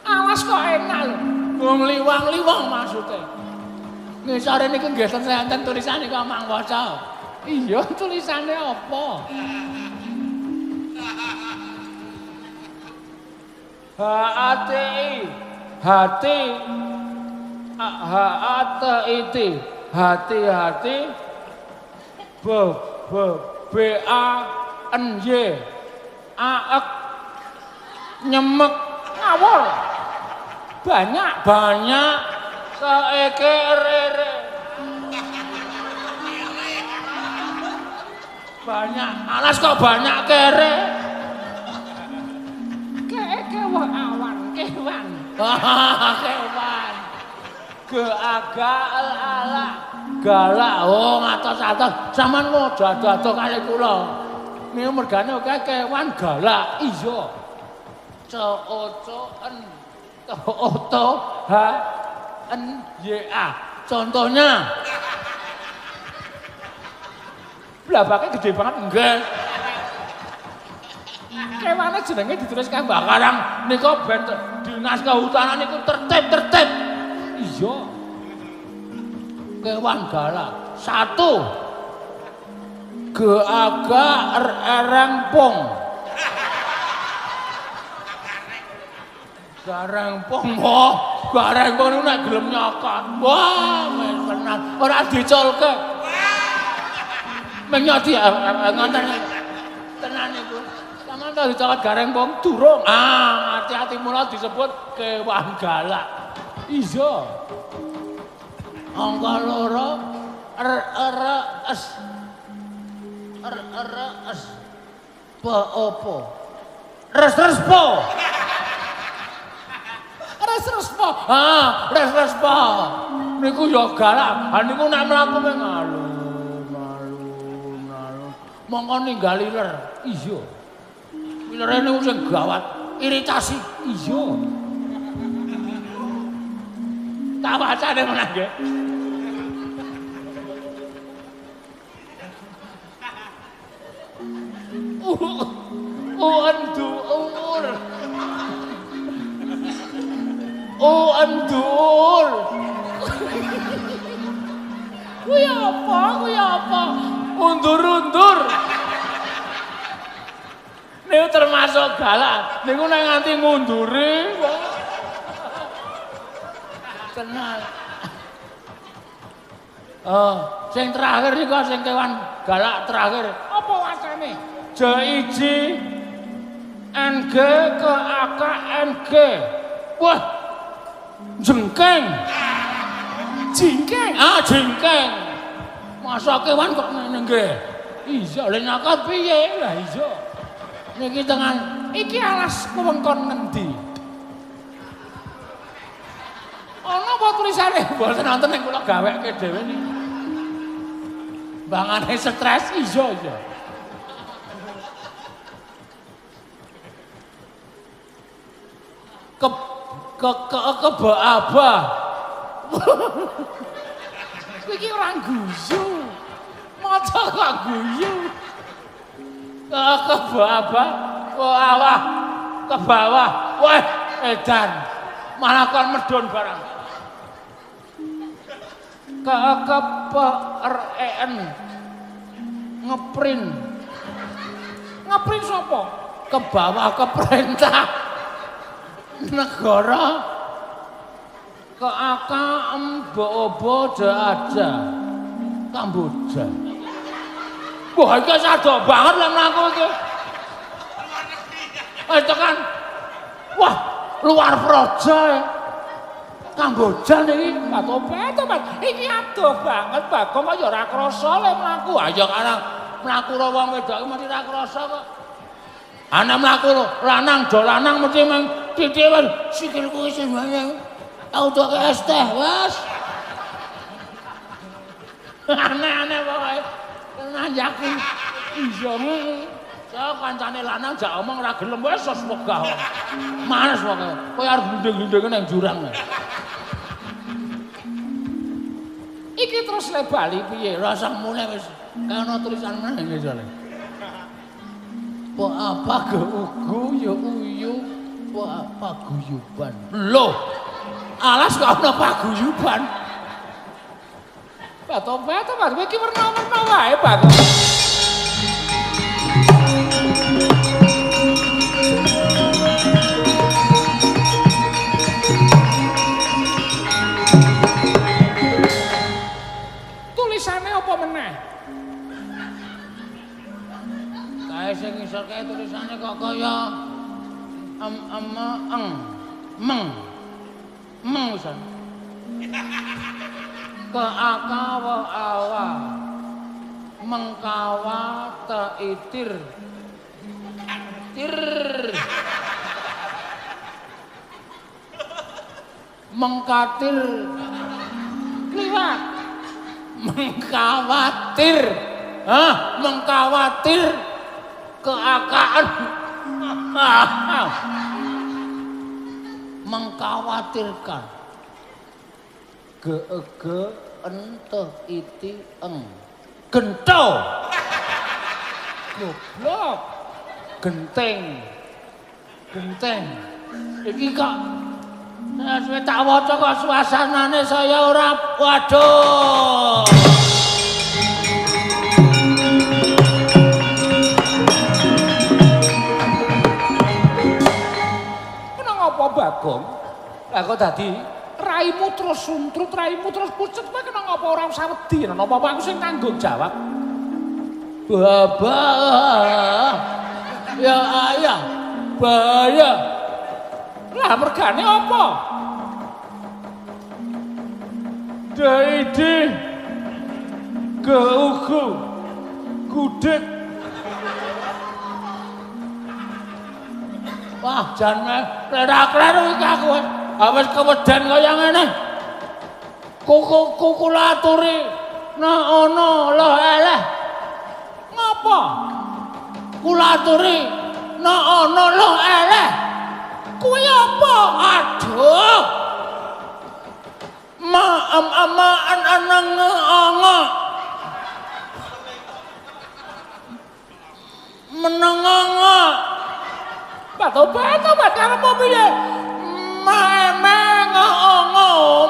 Awas kok enak lho. Gong liwang liwang maksudnya. Ngisore niku nggih enten tulisane kok mang waca. Iya, tulisane apa? H-A-T-I. Hati. H-A-T-I. Hati-hati. B-A-N-Y. Aek. Nyemek. Ngawur. Banyak. Saeke rere. Banyak. Alas kok banyak kere. Keke wah awan. Kewan. Kewan. Ge-aga el-ala. Galak. Oh ngatos-atos. Saman ngodo-ado kali kula. Niku mergane oke kewan galak. Iya. C-O-C-N. T-O-T-H-N-Y-A. Contohnya. Blabake gede banget enggak. Kewane jenenge ditulis kaya Mbak Karang nika ben dinas kehutanan niku tertib. Iya. Kewan galak. 1. Geaga erengpong. Garengpong. Wah, garengpong niku nek gelem nyokot. Wah, tenan. Ora diculke. Menyoti ngonten tenan niku. Sampeyan tau dicokot garengpong durung. Ah, hati-hati mula disebut kewan galak. Iya. Angka 2 R-R-S. R-R-S. Po-opo. Res-respo. Res-respo. Ah, res-respo. Niku ya galak. Ha niku nek mlaku ngalu. Mongko ninggali ler. Iya. Ilere niku sing gawat, iritasi. Iya. Tak wacane meneh nggih. Endur. Endur. Kuwi apa? Undur. Niku termasuk galak. Niku nek nganti ngundure. Tenang. Oh, sing terakhir niku sing kewan galak terakhir. Apa wacane? J-I-J N-G K-A-K-N-G. Wah. Jengkeng. Jengkeng. Masa kewan kok ngene nggih? Iya, lha nyakot piye? Lah iya. Niki tengan iki alas wewengkon ngendi? Ana apa tulisane? Mboten nonton ning kula gaweke dhewe niki. Bangane stres iya. Keba-aba. Kuwi iki ora guyu. Maca kok guyu. Keba-aba. Ke bawah. Wah, edan. Malah kon medhun barang. K-E-P-R-E-N. Ngeprint. Ngeprint sapa? ke bawah ke perintah negara ke aka embo-obo ada Kamboja. Wah, iki sadok banget lah mlaku iki. Itu kan wah, luar projo ya. Kamboja niki, Pak Tobat. Iki adoh banget, Bagong kok ya ora krasa le mlaku. Ha ya karang mlaku karo wong wedok mesti ora krasa kok. Ana mlaku lanang do lanang mesti meng titik wis sikilku wis banyak. Auto ke es teh, wes. Aneh-aneh pokoke. Nanjaki. Iya. Saya kancane lanang jak omong ora gelem wis sos wegah. Males pokoke. Kowe arep glundeng-glundenge nang jurang. Iki terus le bali piye? Rasa mulai wis ana tulisan meneh iki jane. Po apa ugu ya uyu, po apa guyuban. Loh. Alas kok ana paguyuban. Pak Tobat, kowe iki werna-werna wae, Pak. Tulisane apa meneh? Kae sing ngisor kae tulisane kok kaya meng wisan. Ke akawa awa mengkawa teitir tir mengkatir liwat mengkhawatir mengkhawatir keakaan mengkhawatirkan ge ente iti eng gento goblok genteng iki kok wis tak waca kok suasanane saya ora waduh kenapa Bagong lah kok dadi raimu terus suntrut, raimu terus pucet, kowe kena ngapa ora usah wedi, napa aku sing tanggung jawab. Baba. Ya ayah, bahaya. Lah mergane apa? Daidi geugu gudeg. Wah, jan klerak-kleru iki aku. Awes keweden kaya ngene. Kuku laturi nek ana lho eleh. Ngapa? Kulaturi nek ana lho eleh. Kuwi apa? Aduh. Anang anga. Menenganga. Pak Tobat karep piye? Mengo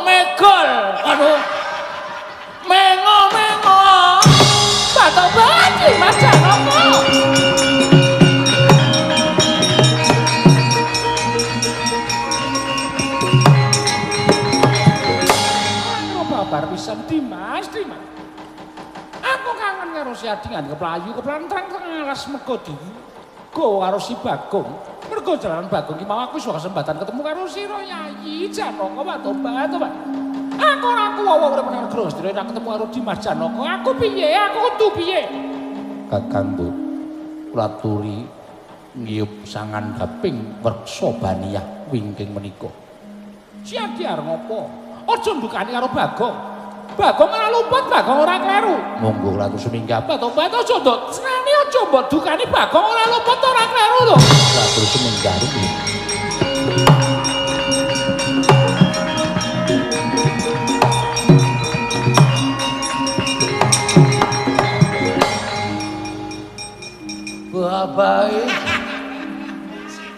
megol. Aduh. Mengo. Pak Tobat Mas Janoko. Anu babar pisan Dimas. Aku kangen karo si Adingan keplayu keplantang alas mego go karo si Bagong. Mergo jalanan Bagong ki mau aku iso kesempatan ketemu karo sira Yayi Janoko Pak Tobat. Aku ora kuwo urip nang negara Astra ora ketemu karo Dimas Janoko. Aku piye? Aku kudu piye? Kakang Bu, kula aturi ngiyup sangan gaping werksa baniyah wingking menika. Si Adi arep ngopo? Aja ndukani karo Bagong. Bagong ora luput, Bagong ora kleru. Monggo Ratu Seminggap. Pak Tobat aja nduk seneni aja mbok dukani Bagong ora luput ora kleru lho. Ratu Seminggap.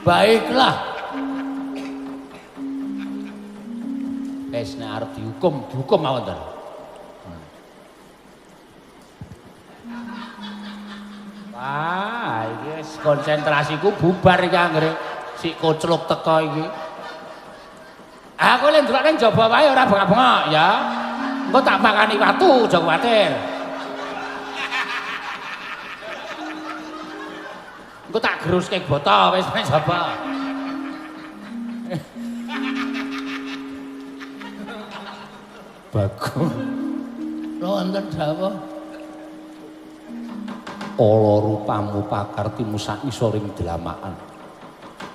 Baiklah. Wis nek arep dihukum mawon to. Ah, iki wis konsentrasiku bubar iki anggere sik kocluk teko iki. Aku lek ndelok ning jaba wae ora bengak-bengok ya. Engko tak pakani watu, aja kuwatir. Engko tak geruske botol wis ning jaba. Bagus. Wonten dawuh. Ala rupamu pakartimu sak isoring dlamakan.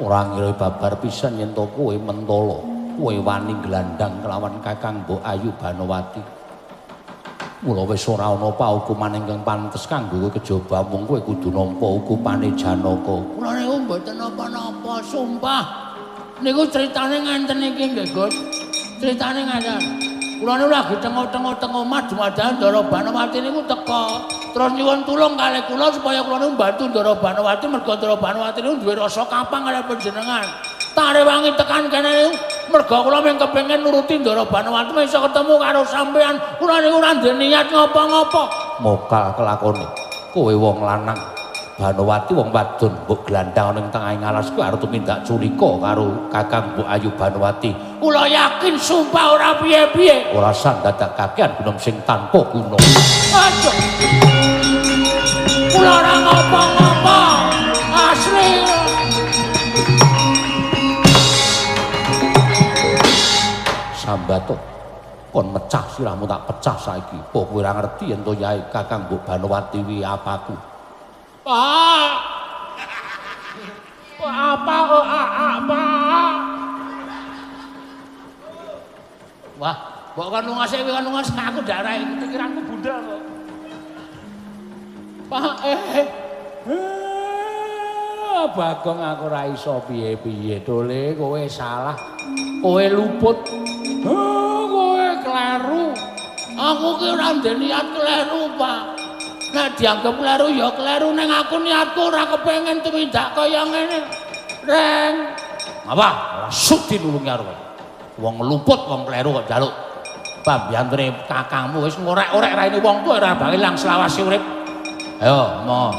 Ora ngira babar pisan yen to kowe mentala, kowe wani glandang kelawan Kakang Mbok Ayu Banowati. Mula wis ora ana paukuman ingkang pantes kanggo kowe kejaba mung kowe kudu nampa hukumane Janaka. Kula niku mboten napa-napa, sumpah. Niku critane ngenten iki nggih, Gus. Critane ngaten. Kula niku lagi tengok-tengok omah dumadakan Ndara Banowati niku teka. Terus nyuwun tulung kalih kula supaya kula niku mbantu Ndara Banowati mergo Ndara Banowati niku duwe rasa kapang kalih panjenengan. Tak rewangi tekan kene niku mergo kula mung kepengin nuruti Ndara Banowati iso ketemu karo sampean. Kula niku ora ndek niat ngapa-ngapa. Mokal kelakone. Kowe wong lanang Banowati wong wadon mbok glandang ning tengahing alas kuwi arep tumindak culika karo Kakang Mbok Ayu Banowati. Kula yakin sumpah ora piye-piye. Ora sang dadak kakean gunung sing tanpa guna. Aja. Kula ora ngapa-ngapa. Asli. Sambato. Kon mecah sirahmu tak pecah saiki. Apa kowe ora ngerti yen to Yai Kakang Mbok Banowati wi apaku? Pak. Apa kok apa? Wah, kok kan lungas aku darah pikiranku bundel kok. Pak Bagong aku ora iso piye-piye dole kowe salah. Kowe luput. Kowe kleru. Aku ki ora ndek niat kleru, Pak. Nek dianggep kleru ya kleru ning aku niatku ora kepengin tumindak kaya ngene. Reng. Apa? Ora sudi nulungi karo kowe. Wong luput, wong kleru kok njaluk pambiyantune kakangmu wis ngorek-orek raine wong tuwa ora bakal ilang selawase urip. Ayo, mo.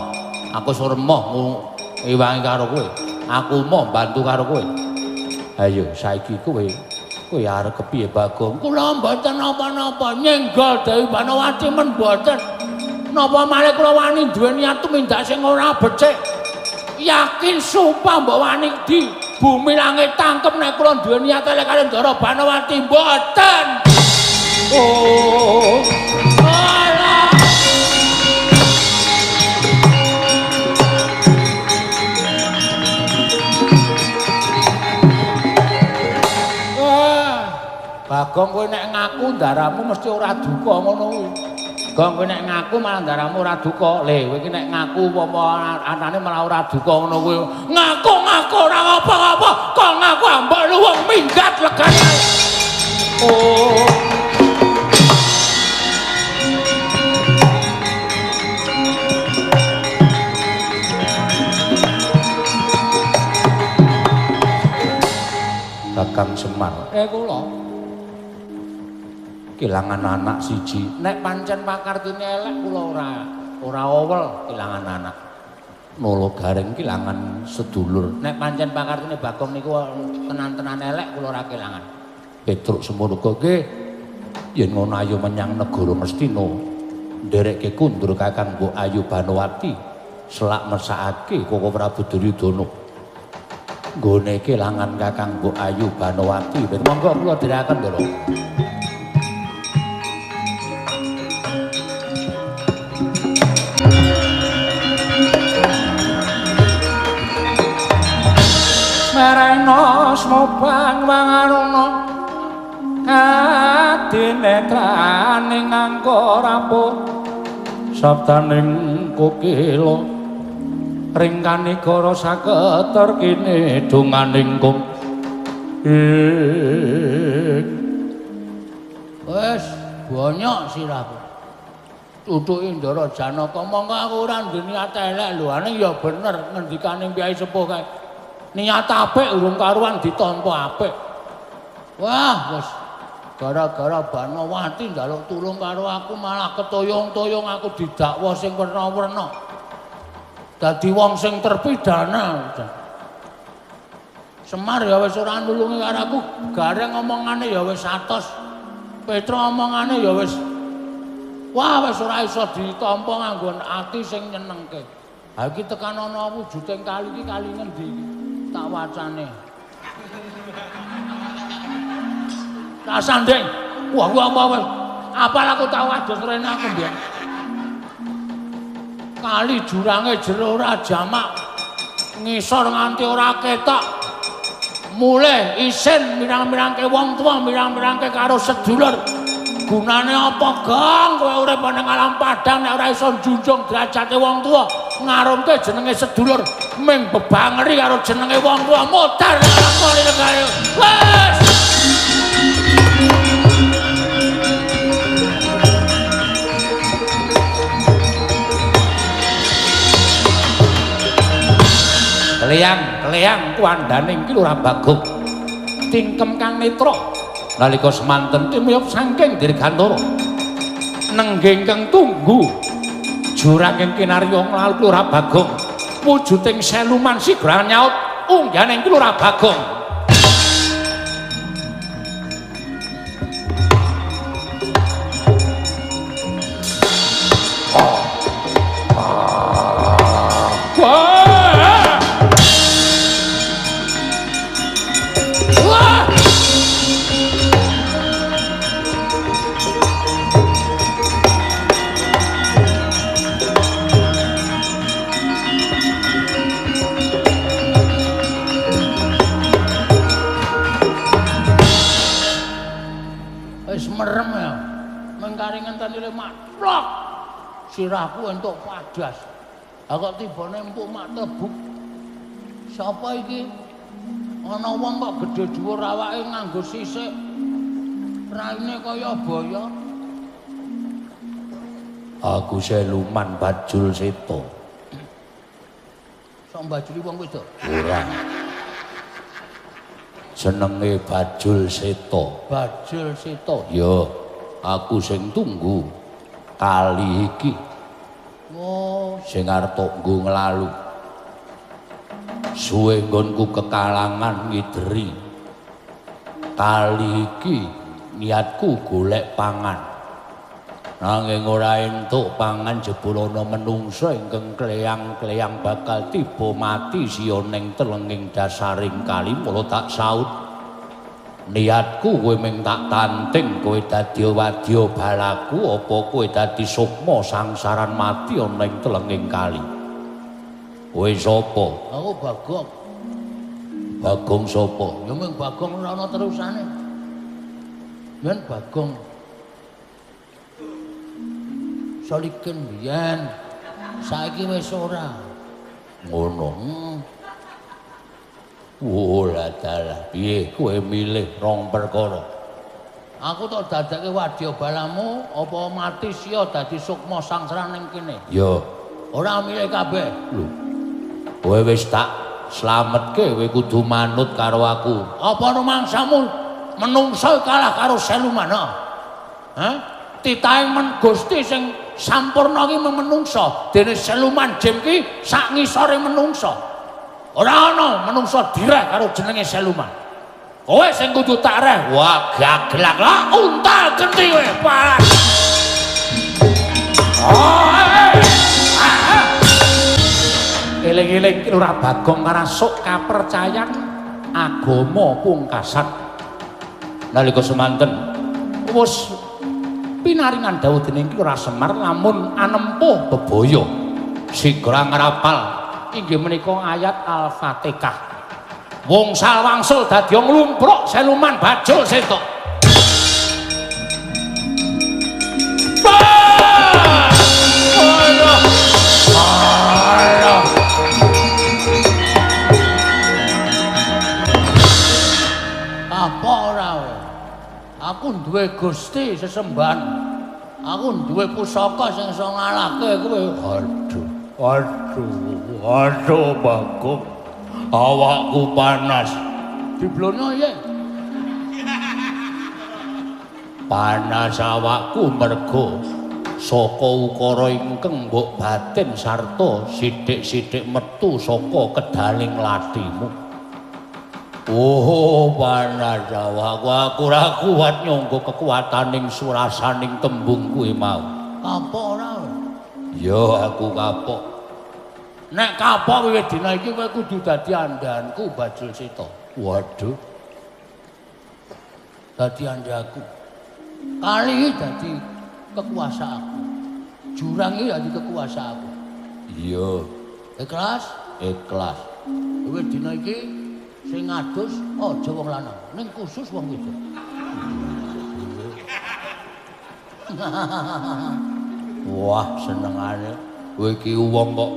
Aku suruh moh ngiwangi karo kowe. Aku mau bantu karo kowe. Ayo saiki kowe arep kepiye Bagong? Kula mboten napa-napa, nyenggol Dewi Banowati men mboten. Napa malih kula wani duwe niat tumindak sing ora becik. Yakin sumpah mbok wani di bumi langit tangkep nek kula duwe niat elek karo Ndara Banowati mboten. Oh. Alah. Bagong kowe nek ngaku ndaramu mesti ora duka ngono kuwi. Gong kowe nek ngaku malah ndaramu ora duka. Le kowe iki nek ngaku apa anane malah ora duka ngono kuwi. Ngaku ora apa-apa. Kok ngaku ambek lu wong minggat legane. Oh. Kakang Semar. Kula kelangan anak siji. Nek pancen pakartine elek kula ora owel kelangan anak. Nolo Gareng kelangan sedulur. Nek pancen pakartine Bagong niku tenan-tenan elek kula ora kelangan. Petruk semono nggih. Yen ngono ayo menyang negara Ngastina. Nderekke kundur Kakang Mbok Ayu Banowati selak mesakake Koko Prabu Duryudana. Nggone kelangan Kakang Mbok Ayu Banowati. Monggo kula dherekaken Ndara. Mereno smobang mangarono adinetrane nganggo rapuh sabdaning kokila ringkane kara saketer kene donganing kung wis banyak sirahku tutuki Ndara Janaka mongko aku ora ndek niat elek lho ane ya bener ngendikane Kyai Sepuh kae niat apik urung karuan ditampa apik. Wah, wis gara-gara Banowati njaluk tulung karo aku malah ketoyong-toyong aku didakwa sing werna-werna. Dadi wong sing terpidana. Semar ya wis ora nulungi karo aku, Gareng omongane ya wis atos. Petra omongane ya wis wah wis ora iso ditampa nganggo ati sing nyenengke. Ha iki tekan ana wujuding kali iki kali ngendi iki? Tak wacane. Tak sanding. Wah apa wis. Apal aku tau adus rene aku mbiyen. Kali jurange jero ora jamak. Ngisor nganti ora ketok. Mulih isin mirang-mirangke wong tua, mirang-mirangke karo sedulur. Gunane apa, Gong? Kowe urip ning alam padang nek ora iso njunjung derajate wong tua, ngarumke jenenge sedulur, ming bebangeri karo jenenge wong tua, modal lakoni negara. Wes! Keliang kuandane iki ora Bagong. Tingkem Kang Netra nalika semanten timiyup saking Dirgantara. Nenggengkeng tunggu juranging kinarya nglalu ora Bagong. Wujuding seluman sigra nyaut unggane iki ora Bagong. Sirahku entuk padas. Kok tibane empuk mak tebuk. Sapa iki? Ana wong kok gedhe dhuwur awake nganggo sisik. Raine kaya baya. Aku seluman Bajul Seta. Sok mbajuli wong wedok? Ora. Jenenge Bajul Seta. Bajul Seta. Ya, aku sing tunggu kali iki. Oh, sing arep nggo nglalu. Suwe nggonku kekalangan ngideri. Kali iki niatku golek pangan. Nanging ora entuk pangan jebul ana menungsa ingkang kleyang-kleyang bakal tiba mati siya ning telenging dasaring kali mula tak saut. Niatku kowe mung tak tanting kowe dadi wadya balaku apa kowe dadi sukma sangsaran mati ana ing telenging kali. Kowe sapa? Aku Bagong. Bagong sapa? Ya mung Bagong ora ana terusane. Yen Bagong soliken biyen saiki wis ora. Ngono. Ora dalah piye kowe milih rong perkara. Aku tok dadekke wadya balamu apa mati sia dadi sukma sangsaran ning kene? Ya, ora milih kabeh. Lho. Kowe wis tak slametke kowe kudu manut karo aku. Apa rumangsamu menungsa kalah karo seluman? Hah? Titaing men Gusti sing sampurna iki menungsa, dene seluman jim ki sak ngisore menungsa. Ora ana menungsa direh karo jenenge seluman. Kowe sing kudu tak reh. Wah, gaglak lah unta genti kowe. Parah. Eling-eling ora Bagong karasuk kapercayan agama pungkasan. Nalika semanten wis pinaringan dawuh dening Ki Ora Semar lamun anempuh bebaya sigra ngrapal inggih menika ayat Al-Fatihah. Wong salwangsul dadi nglumpruk seluman Bajul Seta. Apa ora? Aku duwe Gusti sesembahan. Aku duwe pusaka sing iso ngalahke kowe. Aduh Bagong. Awakku panas. Diblono ya. Panas awakku mergo saka ukara ingkang mbok batin sarta sithik-sithik metu saka kedaling latimu. Oh, panas aku ora kuat nyangga kekuataning surasaning tembung kuwi mau. Kapok ora? Ya, aku kapok. Nek kapok wiwit dina iki kowe kudu dadi andhanku Bajul Seta. Waduh. Dadi andhaku. Kali dadi kekuasaanku. Jurang iki dadi kekuasaanku. Iya. Ikhlas? Ikhlas. Wiwit dina iki sing ngadus aja wong lanang, ning khusus wong wedok. Wah, senengane. Kowe iki wong kok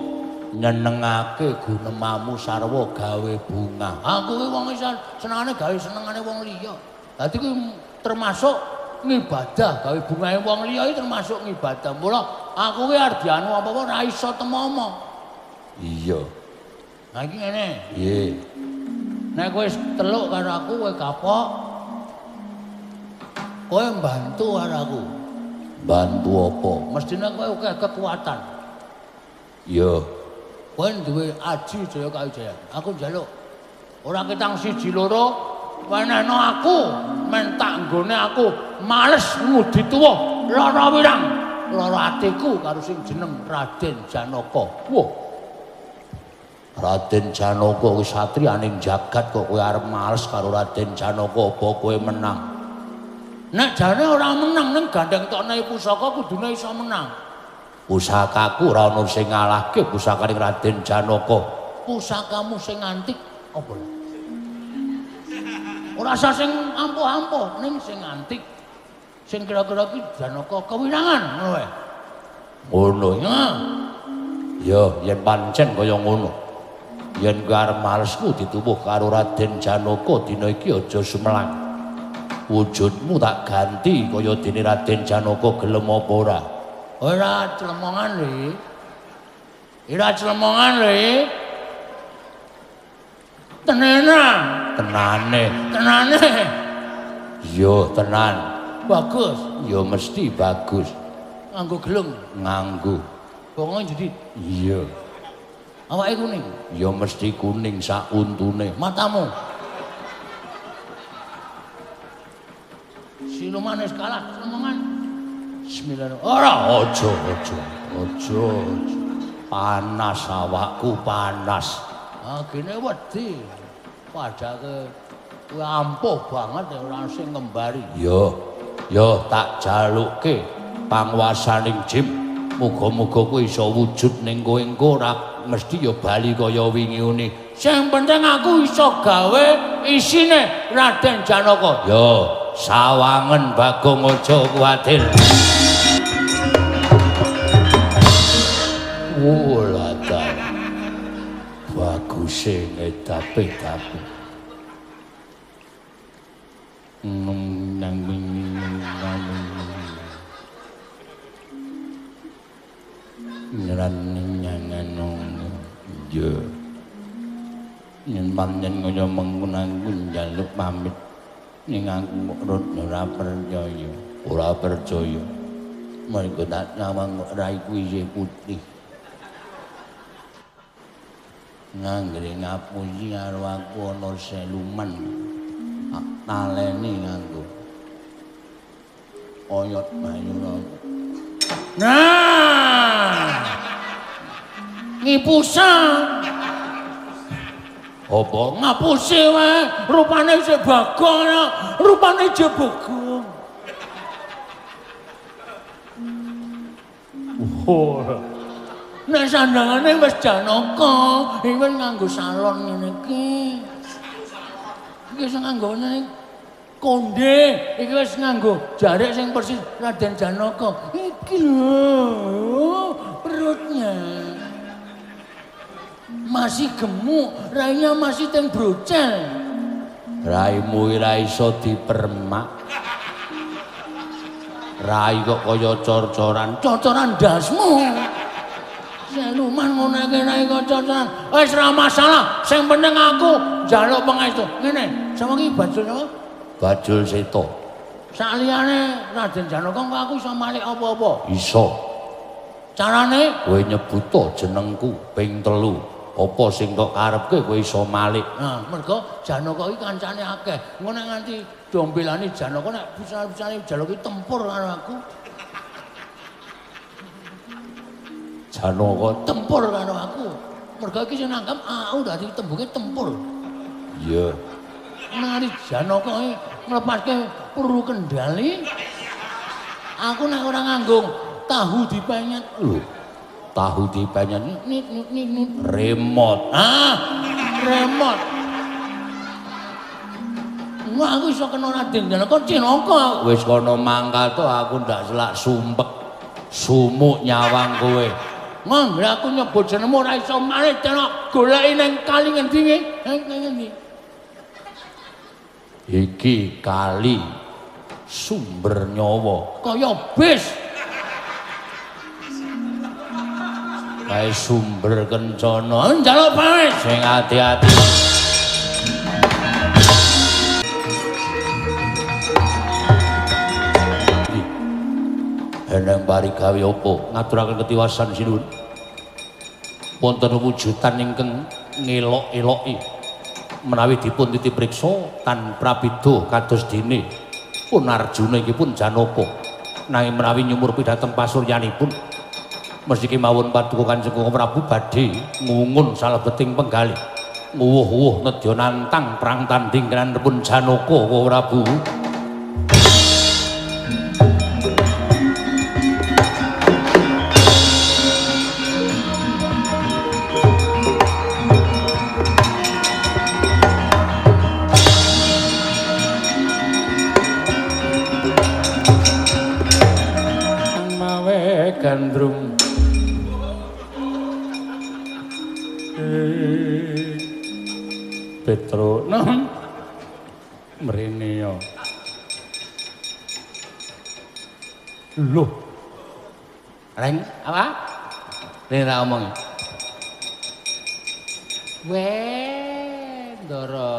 nyenengake gunemamu sarwa gawe bunga. Aku ki wong iso senengane gawe senengane wong liya. Dadi kuwi termasuk ngibadah, gawe bungae wong liya iki termasuk ngibadah. Mula aku ki arep dianu apa-apa ora iso temomo. Iya. Nah iki ngene. Piye? Nek kowe teluk karo aku kowe kapok. Kowe mbantu karo aku. Bantu apa? Mestine kowe akeh kekuatan. Iya. Kowe duwe aji Jaya Kawijayan. Aku njaluk. Ora ketang siji loro, wenehno aku men tak nggone aku males ngudi tuwa, lara wirang. Lara atiku karo sing jeneng Raden Janaka. Wah. Raden Janaka kuwi satriyaning jagat kok kowe arep males karo Raden Janaka apa kowe menang? Nek jane ora menang ning gandeng tokne pusaka kudune iso menang. Pusakaku ora ono sing ngalahke pusakaning Raden Janaka. Pusakamu sing antik apa lho? Ora usah sing ampuh-ampuh ning sing antik. Sing kira-kira ki Janaka kewirangan ngono wae. Ngono ya. Ya, yen pancen kaya ngono. Yen kowe arep malesku dituwuh karo Raden Janaka dina iki aja sumelang. Wujudmu tak ganti kaya dene Raden Janaka gelem apa ora? Ora clemongan lho. Ora clemongan lho. Tenanan. Tenane. Tenane. Yo tenan. Bagus. Yo mesti bagus. Nganggo gelung. Nganggo. Bonge jadi. Iya. Awake kuning. Ya mesti kuning sak untune. Matamu. Siluman wis kalah, omongan. Bismillahirrahmanirrahim. Ora, Aja. Panas awakku panas. Ah gene wedi. Padake kuwi ampuh banget ora sing ngembari. Yo tak jalukke panguwasaning jim. Muga-muga kowe iso wujud ning kowe engko ora mesti ya bali kaya wingi-wingi. Sing penting aku iso gawe isine Raden Janaka. Yo, sawangen Bagong aja kuwatir. Wulatan. Baguse ngedape-dape. Ya. Yen pancen kaya mengkono aku njaluk pamit ning aku rut ora percaya. Ora percaya. Mergo tak nyawang raiku isih putih. Nganggere ngapusi karo aku ana seluman. Taleni nganggo oyot banyu. Nah. Ngipusa. Apa? Ngapusi wae, rupane isih Bagong, rupane isih Bagong. Ora. Nek sandangane wis Janaka, iki wis nganggo salon ngene iki. Iki sing nganggone konde, iki wis nganggo jarik sing persis Raden Janaka. Iki lho perutnya. Masih gemuk, rainya masih teng brocel. Raimu ora iso dipermak. Rai kok kaya cor-coran. Cocoran dasmu. Seluman ngono iki rai kok cocoran. Wis ora masalah, sing penting aku njaluk pangestu. Ngene, sama iki Bajul apa? Bajul Seta. Saliyane Raden Janaka aku iso malik apa-apa? Iso. Carane Kowe nyebuto jenengku ping 3. Apa sing tok karepke kowe iso malik. Nah, mergo Janaka iki kancane akeh. Engko nek nganti dombelani Janaka nek bisa-bisane Janaka tempur karo aku. Janaka Tempur karo aku. Mergo iki sing nanggap aku dadi tembuke tempur. iya. Nari Janaka iki nglepaske puru kendali. Aku nek ora nganggo tahu dipenyet lho. Tahu dipenyet Nit remote. Remote. Wah, aku iso kena Raden Janaka Cinaka. Wis kono mangkat to aku ndak selak sumpek. Sumuk nyawang kowe. Mangga aku nyebut jenengmu ora iso malih tenan goleki ning kali ngendi ngendi. Iki kali sumber nyawa. Kaya bis. Kae sumber kencana. Njaluk pamit. Sing ati-ati. Eneng bari gawe apa? Ngaturaken ketiwasan sinuwun. Wonten wujudan ingkang ngelok-eloki menawi dipun titipriksa tan prabida kados dene pun Arjuna iki pun Janaka. Nanging menawi nyumur pidhaten pasuryanipun mesti kemawon paduka Kanjeng Prabu badhe ngungun salebeting penggalih. Nguwuh-uwuh nedya nantang perang tanding kananipun Janaka Prabu. Gandrung Petro mrene ya lho Reng apa Reng ra omong Ndara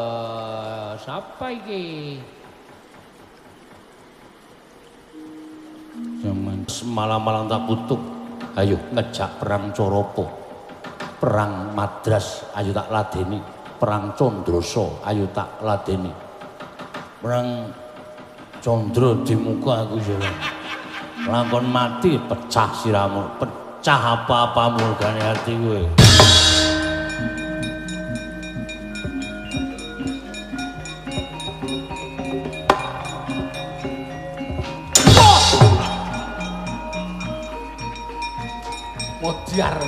sapa iki zaman semalam-malam tak kutuk ayo ngejak perang Coropo perang Madras ayo tak ladeni perang Condroso ayo tak ladeni perang Condro di muka aku jalan langkon mati pecah siramu pecah apa-apa mulgane hati gue Modiar.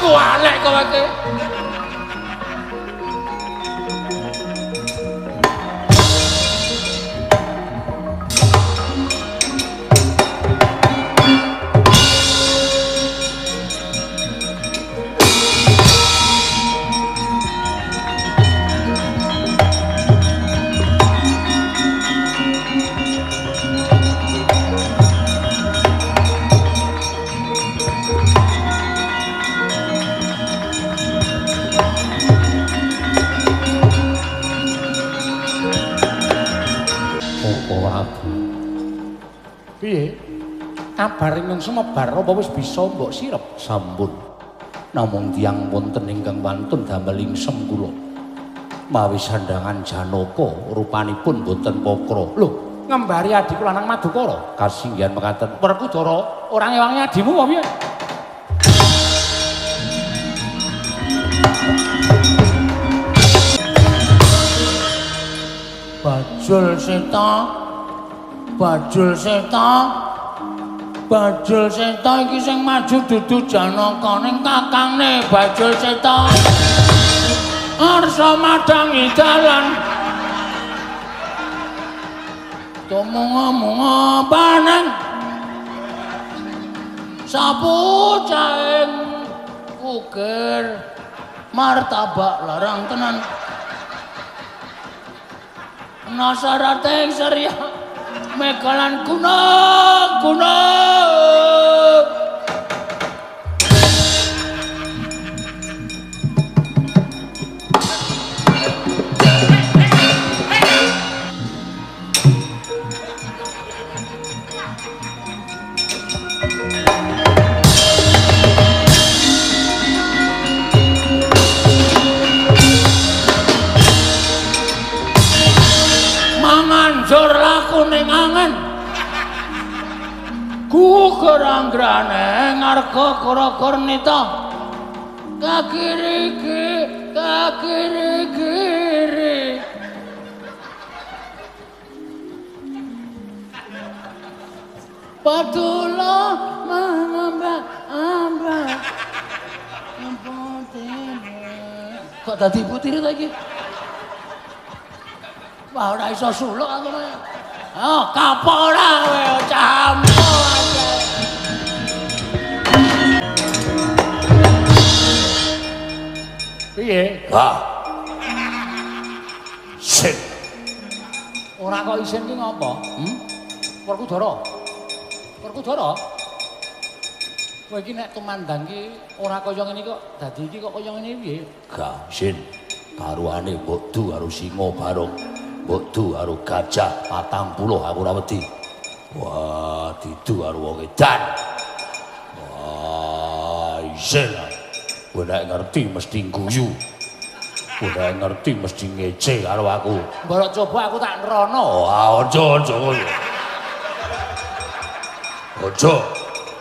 Kualek kowe iki. Piye? Kabar ingkang sumebar apa wis bisa mbok sirep? Sampun. Namung tiyang wonten ingkang wantun damel ingsem kula. mawi sandangan Janaka rupanipun boten pokro. Lho, ngembari adikku lanang Madukara. Kasinggihan mekaten. Werkudara ora ngewangi adimu apa piye? Bajul Seta, Bajul Seta, Bajul Seta iki sing maju dudu Janaka ning kakangne Bajul Seta. Arsa madangi dalan. Tumunga-munga paneng. Sapu caing ukir martabak larang tenan. Nasarate Surya megalan gunung. Manganjur laku ning angen. Gugur anggrane ngarga Kura-Kurnita. Kakiri-kiri. Padula mangambak-ambak. Kok dadi putih lagi? Wah, ora iso suluk aku. Oh, kapok ora kowe, campur aja. Piye? Ha. Sing. Ora kok isin ki ngopo? Werkudara. Werkudara. Kowe iki nek tumandang ki ora kaya ngene kok, dadi iki kok kaya ngene piye? Gak sin. Karuane mbok du karo singa bareng. Mbok du karo gajah 40 aku ora wedi. Wah, didu karo wong edan. Wah, isin. Kowe nek ngerti mesti guyu. Kowe nek ngerti mesti ngece karo aku. Mbok coba aku tak nerono. Wah, aja. Ojo.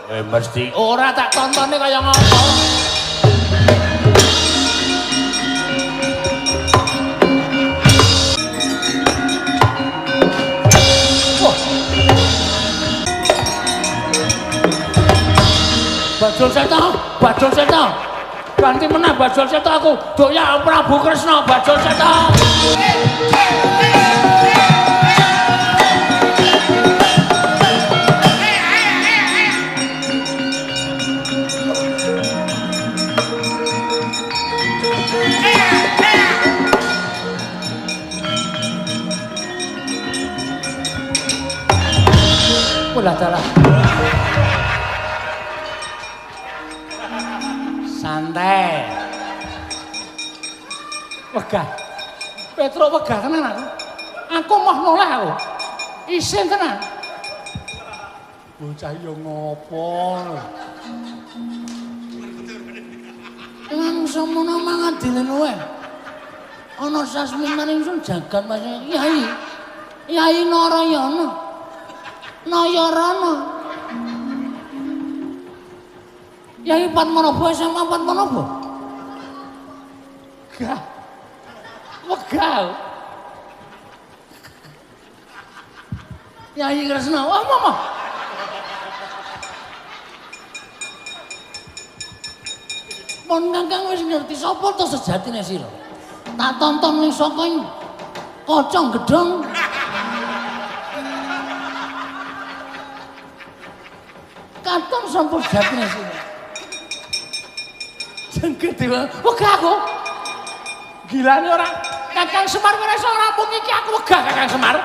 Mesti Ora tak tontone kaya ngopo. Bajul Seta. Ganti meneh Bajul Seta aku. Doyak Prabu Kresna Bajul Seta. Ulah dalah. Santai. Wegah. Petruk wegah tenan aku. Aku mah noleh aku. Isin tenan. Bocah yo ngopo? Langsung menawa mangadilin kowe. Ana sasmintan ingsun jagat Mas Yai Narayana. Nayarana. Yai Padmanaba SMA Padmanaba. Gah. Wegah. Yai Kresna, wah mama. Pon Kakang wis ngerti sapa to sejatine sira. Tak tonton ning saka kocong gedhong. Katon sapa sejatine sira. Jengket dewa. Wegah aku. Gilane ora. Kakang Semar ora iso rampung iki aku wegah Kakang Semar.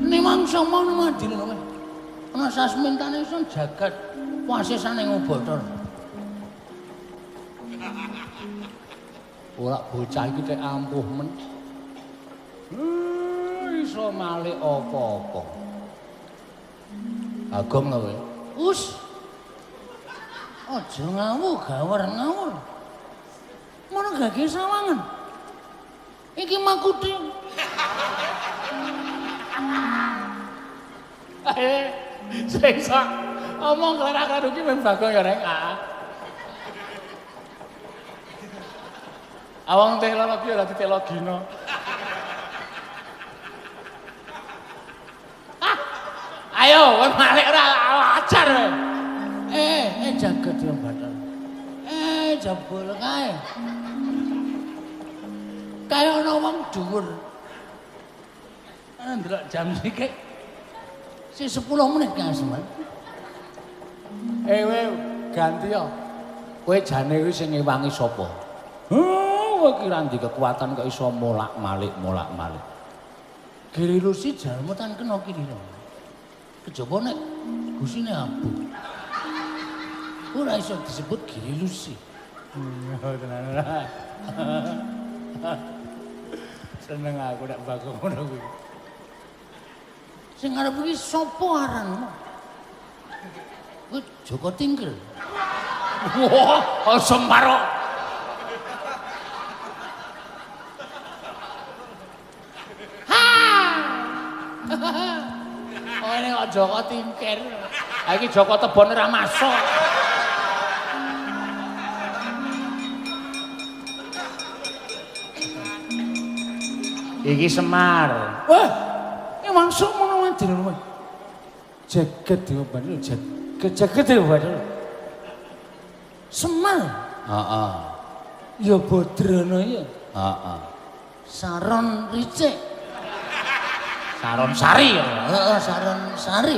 Nimangsa mono madine kowe. Ana sasmintane sun jagat wasesane Bathara. Ora bocah iki tek ampuh men. Iso malih apa-apa. Agong kowe. Us. Aja ngawur. Mana gage sawangan. Iki makuti. Sesa omong klerak-kleru iki men Bagong ya rek. Awang teknologi ora ditelogino. Ayo, kowe malik ora ajar kowe. Jagat yo batal. Jebul kae. Kaya ana wong dhuwur. Ndelok jam iki. Si 10 menit kae semen. Kowe ganti yo. Kowe jane kuwi sing ngewangi sapa? Kowe kira ndi kekuatan kok iso molak-malik. Giri Lusi jalmu tan kena kirira. Kejaba nek gusine abu. Ora iso disebut Giri Lusi. Tenan. Seneng aku nek Bagong ngono kuwi. Sing arep iki sapa aranmu? Kuwi Joko Tingkir. Wah, sembaro. Oh ini kok Joko Tingkir. Iki Joko Tebon ora masuk. Iki Semar. Wah, ini masuk mana mati rumah. Jagat di Bandung, jagat di Bandung. Semar. Ya Bodrono ya. Saron Ricik. Saron Sari ya. Saron Sari.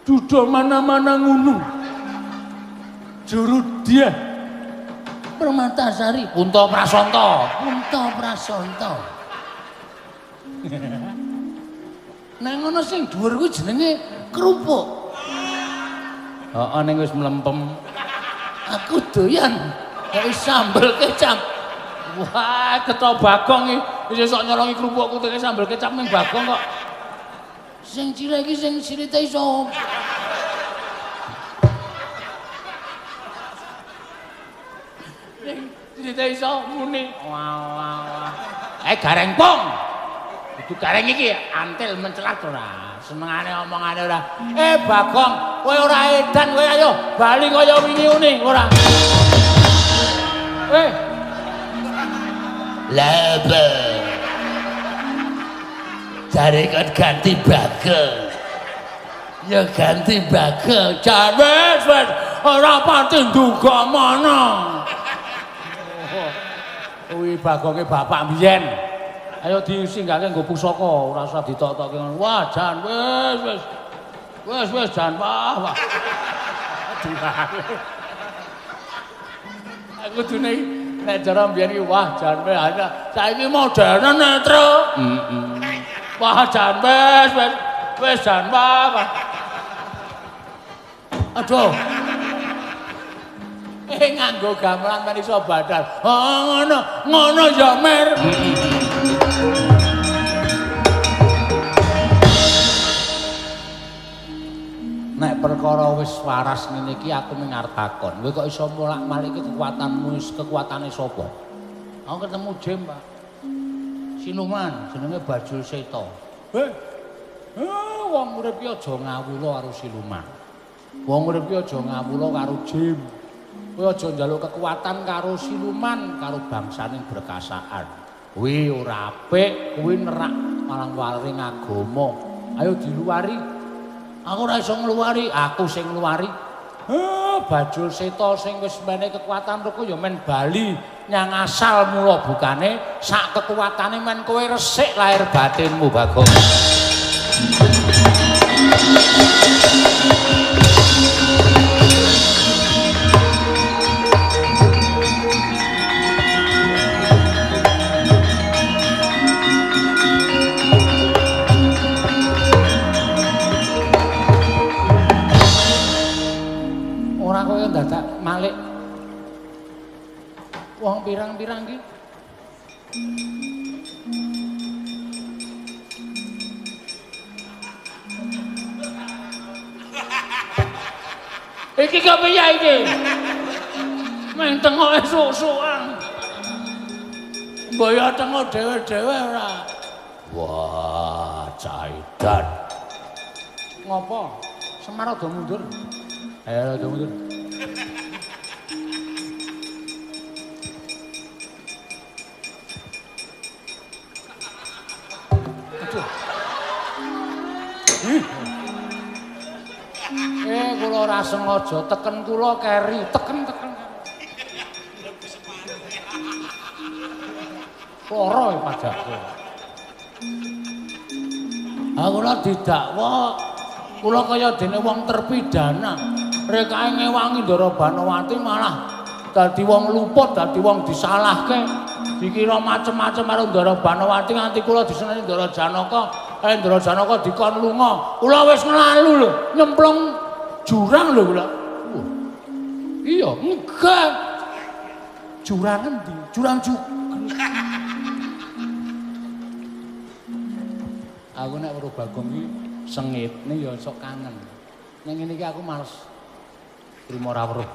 Dudo mana-mana ngunu. Juru dia. Permatasari. Punto Prasonto. Nang ngono sing dhuwur kuwi jenenge kerupuk. Ning wis mlempem. Aku doyan gawe sambel kecap. Wah, Ketua Bagong iki sok nyolongi kerupukku teke sambel kecap ning Bagong kok. Sing cilik iki sing sirite iso. Sirite iso muni. Wah. Gareng pong. Itu gareng iki antil mencelat ora. Senengane omongane ora. Bagong, kowe ora edan kowe ayo bali kaya wingi ora. Laba. Jare kan ganti Bagong. Ya ganti Bagong. Jan wis ora pati nduga mana. Kuwi Bagonge bapak mbiyen. Ayo disinggahke nggo pusaka, ora usah ditok-tokke ngono. Wah, jan wis. Wis jan wah. Aku dune nek cara mbiyen iki wah jan wis. Saiki modern netro. Wah jan wis jan wah. Aduh. Nganggo gamelan men iso badal. Ngono ya Mer. Nek perkara wis waras ngene iki aku mung arep takon. Kowe kok iso molak-malike kekuatanmu, kekuatane sapa? Aku ketemu Jem, Pak. Siluman, jenenge Bajul Seta. Wong urip iki aja ngawula karo siluman. Wong urip iki aja ngawula karo Jem. Kowe aja njaluk kekuatan karo siluman, karo bangsaning berkasaan. Kuwi ora apik, kuwi nerak malang-waling agama. Ayo diluari. Aku ora iso ngluwari, aku sing ngluwari. Bajul Seta sing wis mene kekuatan ruku ya men bali nyang asal mula bukane sak kekuatane men kowe resik lahir batinmu Bagong. Dadak Malik wong pirang-pirang ki Iki kepiye iki? Meng tengok esuk-esukan. Mbaya tengok dhewe-dhewe ora. Wah, caidan. Ngopo? Semar rada mundur. Ayo rada mundur. Aduh. Kula ora sengaja teken kula keri, teken. Loro padaku. Aku ora didakwa. Kula kaya dene wong terpidana. Rekae ngewangi Ndara Banowati malah dadi wong luput, dadi wong disalahke. Dikira macem-macem karo Ndara Banowati nganti kula diseneni Ndara Janaka. Ndara Janaka dikon lunga. Kula wis nglalu lho, nyemplung jurang lho kula. Iya, enggak. Jurang endi? Jurang Aku nek weruh Bagong iki sengit, ning ya sok kangen. Ning ngene iki aku males trimo ra weruh.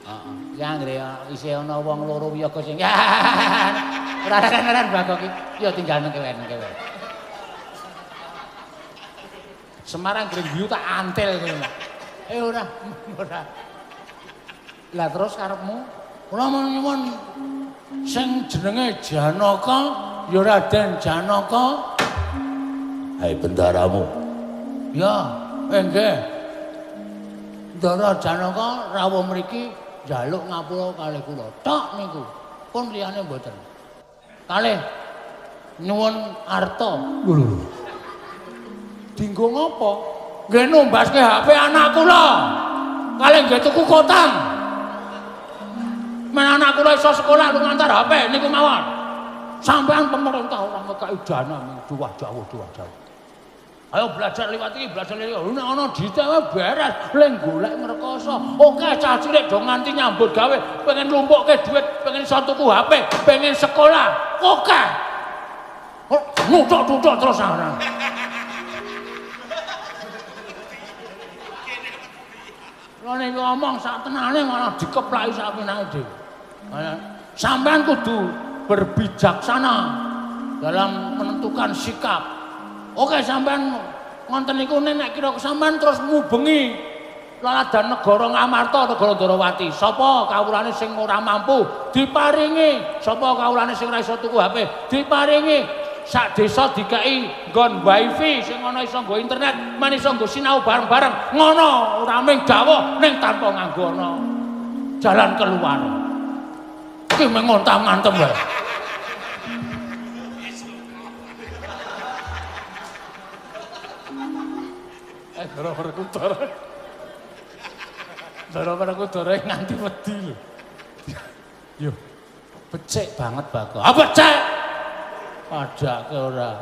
Heeh. Ya anggere isih ana wong loro wiyaga sing ora Bagong iki. Ya tinggal nang kewen. Semarang Grenggiu tak antil ngono. Ora. Lah terus karepmu kula nyuwun sing jenenge Janaka ya Raden Janaka. Hai bendaramu. Ya, nggih. Ndara Janaka rawuh mriki njaluk ngapura kalih kula. Tok niku. Pun liyane mboten. Kalih nyuwun arta. Lho. Dinggo ngopo? Nggih numbaske HP anak kula. Kalih nggih tuku kotang. Men anak kula iso sekolah lumantar HP niku mawon. Sampeyan pemerintah ora ngekaki dana duwah jauh. Ayo belajar liwat iki, belajar liwat. Nek ana ditewe beres, leng golek ngrekoso. Oke, cah cilik do nganti nyambut gawe, pengen lumpukke duit, pengen iso tuku HP, pengen sekolah. Oke. Nutuk-nutuk terus ana. Lha nek ngomong sak tenane malah dikeplaki sak pinake dhewe. Sampeyan kudu berbijaksana dalam menentukan sikap. Oke sampean ngonten niku nek kira sampean terus mubengi laladan negara Ngamarta, negara Ndarawati. Sapa kawulane sing ora mampu diparingi, sapa kawulane sing ora iso tuku HP diparingi. Sak desa dikai nggon wifi sing ana iso nggo internet, men iso nggo sinau bareng-bareng. Ngono ora mung dawuh ning tanpa nganggo ana jalan keluar. Iki mung ngontang-ngantem wae. Dara kudara nganti wedi lho. Yo. Becik banget Bagong. Ah becik. Padake ora.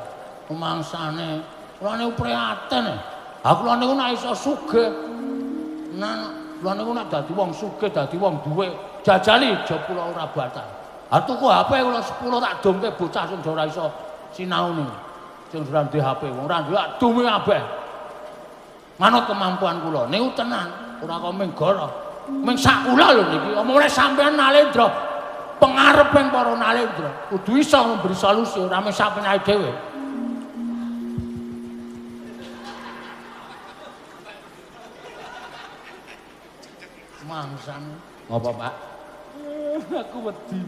Pemangsane kula niku prihatin. Ha kula niku nek iso sugih. Kula niku nek dadi wong sugih, dadi wong duwe, jajali jog kula ora batal. Ha tuku HP kula 10 tak domke bocah sing ora iso sinau niku. Sing ora duwe HP, wong ora duwe dome kabeh. Manut kemampuan kula niku tenan ora kok ming goro ming sak kula lho niki omongane sampean Nalendra pengareping para Nalendra kudu iso memberi solusi ora mung sak penake dhewe mangsan ngopo Pak aku wedi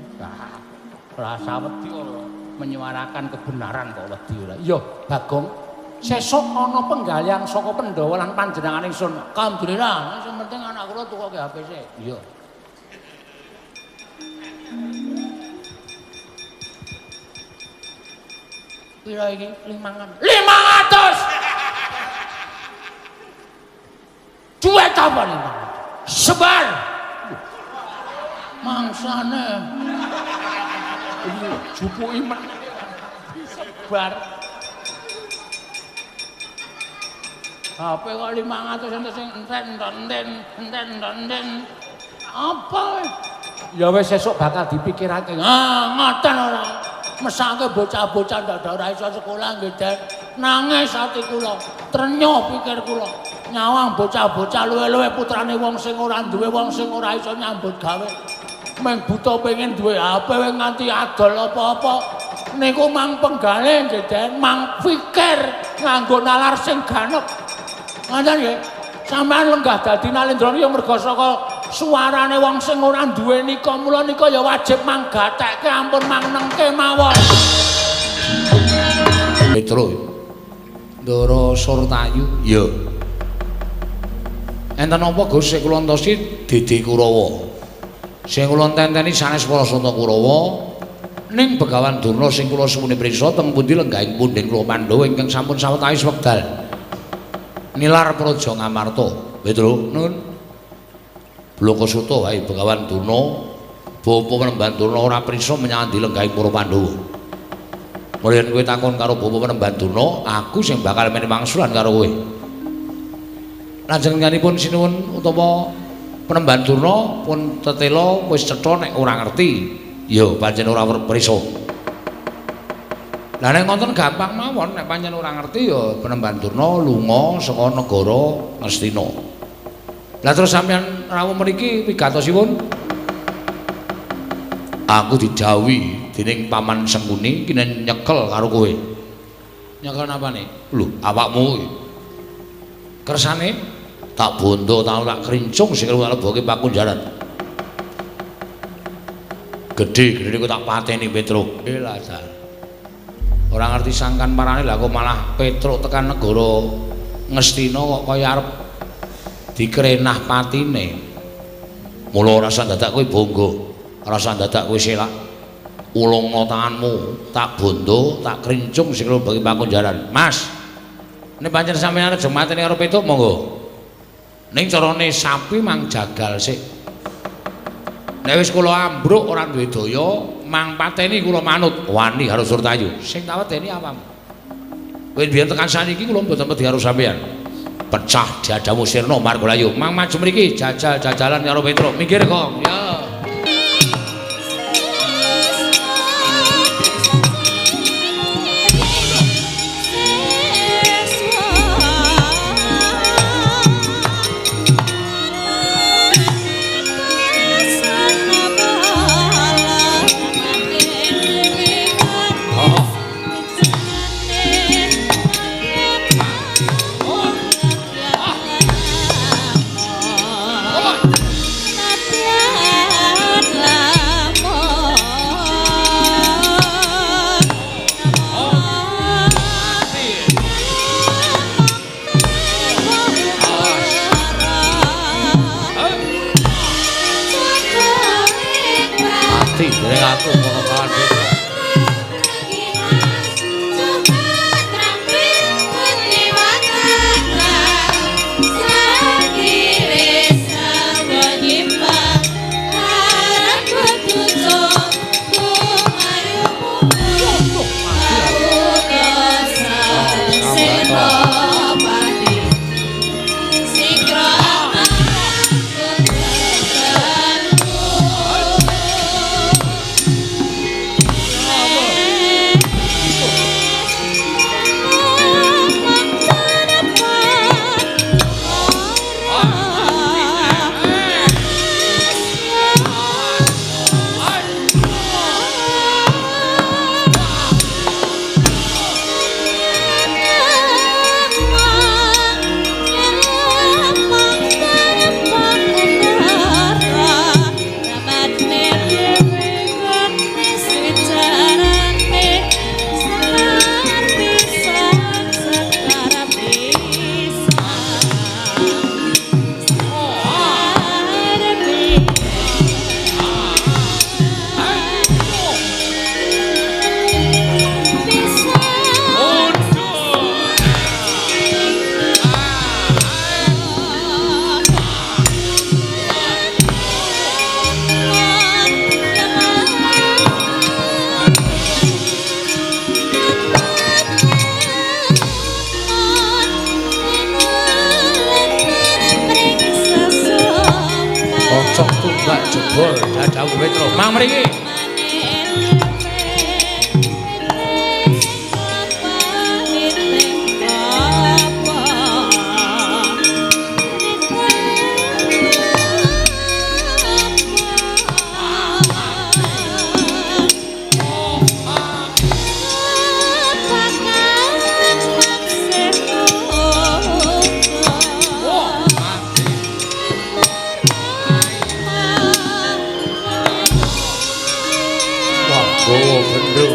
rasa wedi ora menyuarakan kebenaran kok wedi ora iya Bagong sesuk ana penggalian saka Pandhawa lan panjenengan ingsun. Alhamdulillah, sing penting anak kula tukoke HP sik. Iya. Pira iki? 500. Duit apa 500? Sebar. Mangsane. Iki jupuki men. Sebar. HP kok 500 enten sing enten. Apa? Ya wis sesuk bakal dipikirake. Ngoten ora. Mesake bocah-bocah ndak ora iso sekolah nggih, Den. Nangis ati kula, trenyo pikir kula. nyawang bocah-bocah luwe-luwe putrane wong sing ora duwe wong sing ora iso nyambut gawe. Meng buta pengen duwe HP nganti adol apa-apa. Niku mang penggale nggih, Den. Mang pikir nganggo nalar sing ganep. Ngoten nggih. Sampeyan lenggah dadi Nalendra ya merga saka suarane wong sing ora duwe nika, mula nika ya wajib manggatekke ampun mangnengke mawon. Petro. Ndara Surtayu. Ya. Enten apa Gus sing kula entosi Dede Kurawa. Sing kula tenteni sanes para Santa Kurawa ning Begawan Durna sing kula suwune prisa teng pundi lenggahing pundhen kula Pandhawa ingkang sampun sawetawis wekdal. Nilar Praja Ngamarta. Petro, nuwun. Blokasuta wae Begawan Durna, Bapa Penemban Durna ora prisa menyang lenggahing para Pandhawa. Mulih kowe takon karo Bapa Penemban Durna, aku sing bakal meni mangsulan karo kowe. Lajenganipun sinuwun utawa Penemban Durna pun tetela wis cetha nek ora ngerti, ya pancen ora prisa. Lah nek ngoten gampang mawon nek pancen ora ngerti ya Penemban Durna lunga saka negara Ngastina. Lah terus sampeyan rawuh mriki wigatosipun aku didhawuhi dening Paman Sengkuni kinen nyekel karo kowe. Nyekel napane? Lho, awakmu iki. Kersane tak bondo tak krincung sing tak lebokke pakunjaran. Gedhe niku tak pateni Petruk. Lah jan. Ora ngerti sangkan parane lah kok malah Petruk tekan negara Ngastina kok kaya arep dikrenah patine. Mula rasa dadak kowe bangga, rasa dadak kowe selak. Ulungna tanganmu, tak bondo, tak krincung sing bagi pakunjaran. Mas, nek pancen sampeyan aja mateni karo Petruk monggo. Ning carane sapi mang jagal sik. Nek wis kula ambruk ora duwe daya, mang pateni kula manut wani karo Surtayu. Sing tak wedeni awam. Kowe biyen tekan saniki kula mboten wedi karo sampeyan. Pecah diadamu sirna Margolayu. Mang maju mriki jajal-jajalan karo Petruk. Minggir kok. Ya. Mang mriki. gowo gendho.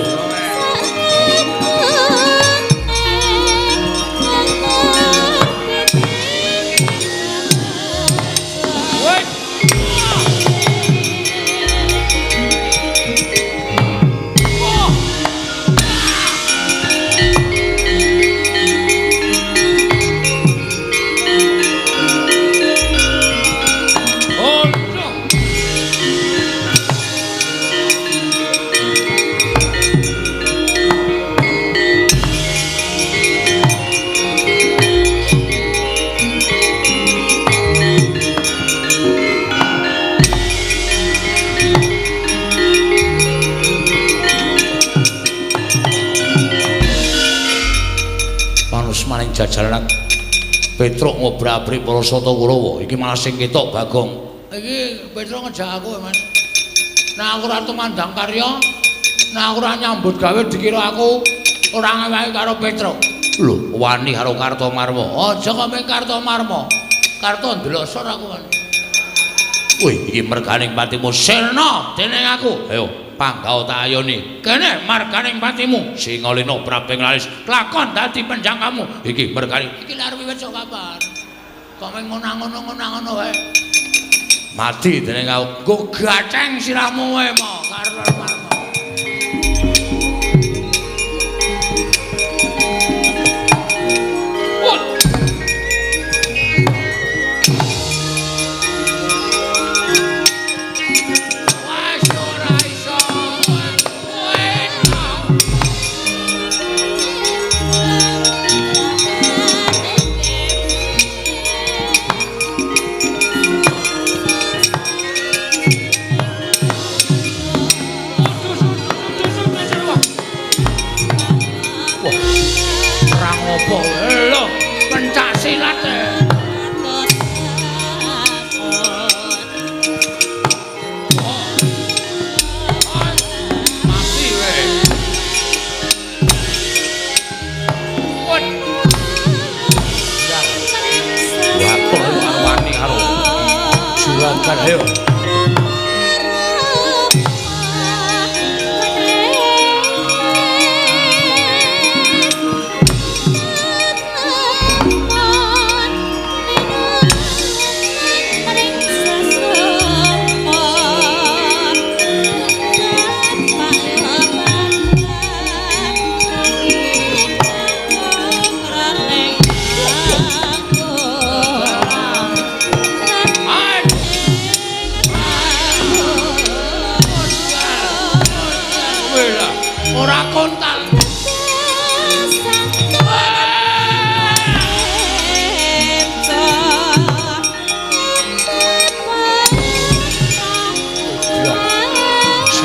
Jajaran Petruk ngobrak-abrik para Sata Kurawa iki malah sing ketok Bagong. Iki Petruk ngejak aku, Mas. Nek aku ora tumandang karya, nek aku ora nyambut gawe dikira aku ora ngewahi karo Petruk. Lho, wani karo Kartomarma. Aja kok ming Kartomarma. Karto ndelosor aku kan. Wih, iki merganing patimu sirna dening aku. Ayo, panggau tak ayoni. Kene marganing patimu Singalena Prabing Lalis lakon dadi penjangkamu. Iki merganing iki arep wis kabar. Kok meng ngono-ngono wae. Mati dening aku. Go gaceng sirahmu wae mo karo Marmo. Ayo.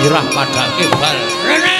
Sirah pada kebal Rene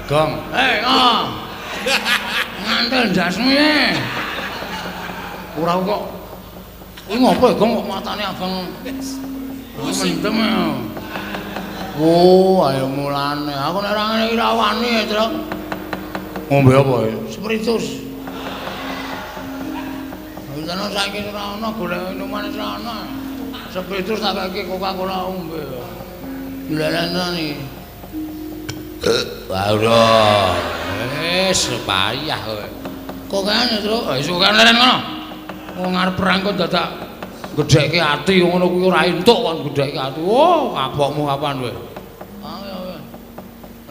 Gong. Ngong. Ngantel jasmu ye. Ora kok. Kuwi ngopo Gong kok matane abang. Mendem ya. Oh, ayo mulane. Aku nek ora ngene iki ra wani ya, Tru. Ngombe apa ya? Spiritus. Wis saiki ora ana golek minuman ora ana. Spiritus tak kaki Coca-Cola ombe. Dilalani. Waduh, sepayah kowe. Kok kene, Tru? Wis kok leren ngono. Wong arep perang kok dadak gedhekke ati ngono kuwi ora entuk kon gedhekke ati. Oh, kapokmu kapan kowe? Ayo.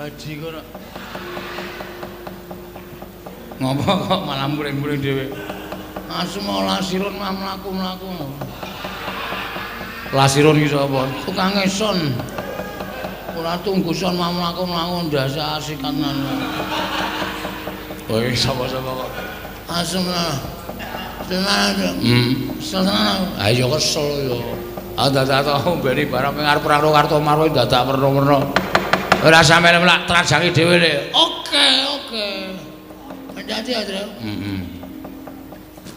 Haji kono. Ngopo kok malah muring-muring dhewe? Asma lasirun mah mlaku-mlaku. Lasirun iki sapa? Tukang eson. Ora tungguson mah mlaku-mlaku ndasa asikanan. Kowe sapa-sapa kok? Asma. Tenan. Tenan. Ayo kesel yo. Dadak ombeni barang pengar perang Karto Marwo dadak merno-merno. Ora sampe lak trajangi dhewe le. Oke. Jadi Adra.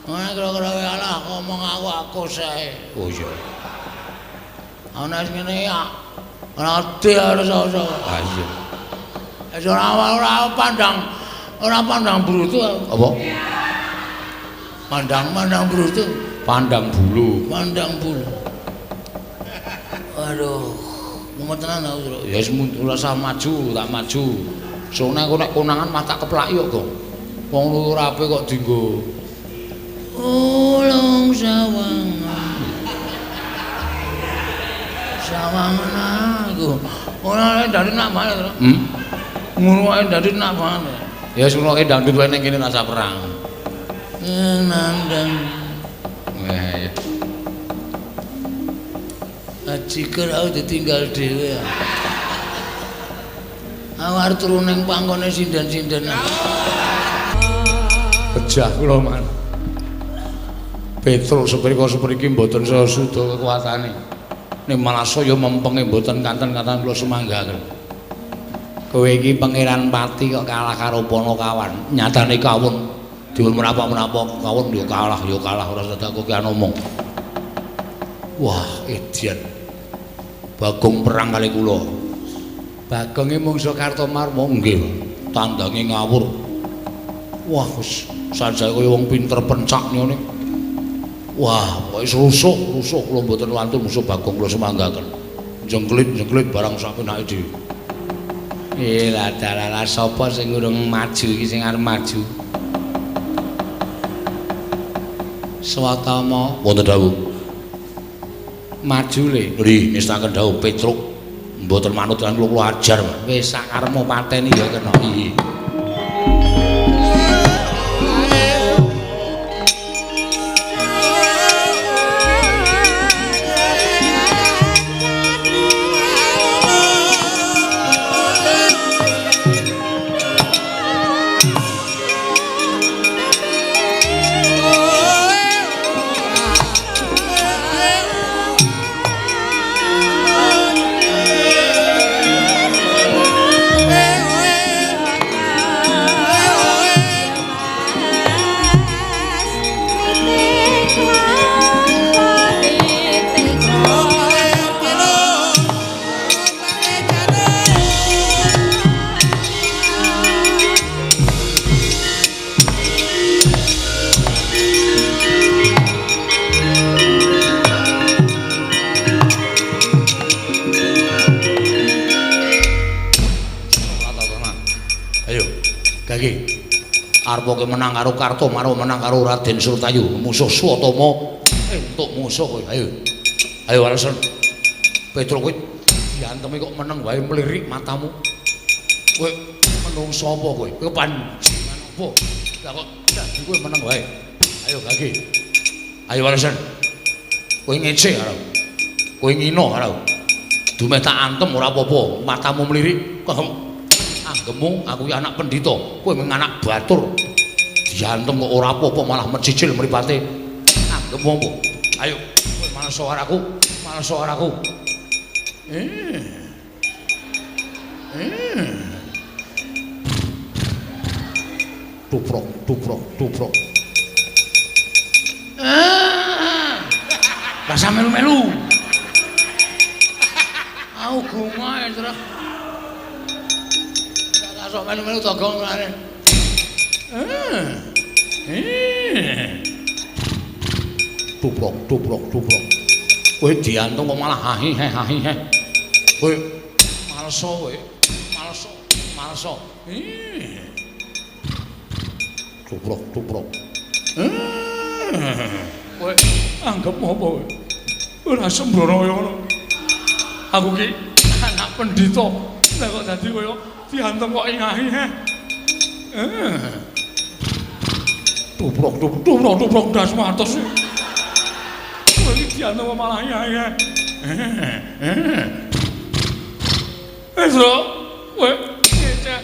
Ana kira-kira alah ngomong aku sae. Oh iya. Ana ngene ya. Ora ati harus iso. Ah iya. Ora pandang brutu. Apa? Pandang brutu. Pandang bulu. Aduh. Mumet tenan aku. Ya wis ora usah maju, tak maju. Soalnya aku nek konangan mah tak keplak yo kok. Wong luru rape kok dienggo. Ulung sawangan aku. Ora dari nak bae to. Ngono ae dari nak bae. Ya suroke dangdut wae ning kene rasa perang. Nandang. Wah. Aciker aku ditinggal dhewe. Aku arep turu ning pangkone sindan-sindan. Pejah kula man. Petruk seprika-sepriki mboten sesuda kekuatane. Ning malah saya mempenge mboten kanten-kanten kula semanggaken. Kowe iki pangeran pati kok kalah karo Panakawan. Nyatane kawon diwul menapa-menapa kawon yo kalah ora sedak kowe ki omong. Wah, edian. Bagong perang kali kula. Bagonge mungsuh Kartomarma nggih. Tandange ngawur. Wah, wis sanjake kaya wong pinter pencak ngene. Wah, wis rusuk kula mboten wantun musuh Bagong kula semanggaken. Jengklit barang sak penake dhewe. Lah dalala sapa sing urung maju iki sing arep maju? Swatama wonten dawuh. Maju le. Nggih, ngestaken dawuh Petruk. Mboten manut kan kula ajar. Wis sak karepmu pateni ya kena. Nggih. Arep menang karo Kartomarma menang karo Raden Surtayu musuh Swatama entuk musuh kowe ayo walesan Petruk kowe diantemi kok meneng wae mlirik matamu kowe menungso apa kowe panjenengan apa lah kok dadi kowe meneng wae ayo Gage ayo walesan kowe ngece karo kowe ngino karo dumeh tak antem ora apa-apa matamu mlirik kok anggemu aku anak pendhita kowe mung anak batur diantem kok ora apa-apa malah mencicil mripate anggemu apa ayo kowe malah suaraku tuprok rasa melu-melu aku gumae terus sok melu-melu togong lare. Tuprok. Kowe diantung kok malah hahi-heh. Kowe malso kowe. Malso. Tuprok. Kowe anggap apa kowe? Ora sembrono kaya ngono. Aku ki anak pendhita. Lah kok dadi kaya diantem kok ingahi he. Tuprok das matos. Kowe iki diantem kok malah ingahi he. Eso, kowe ngecek.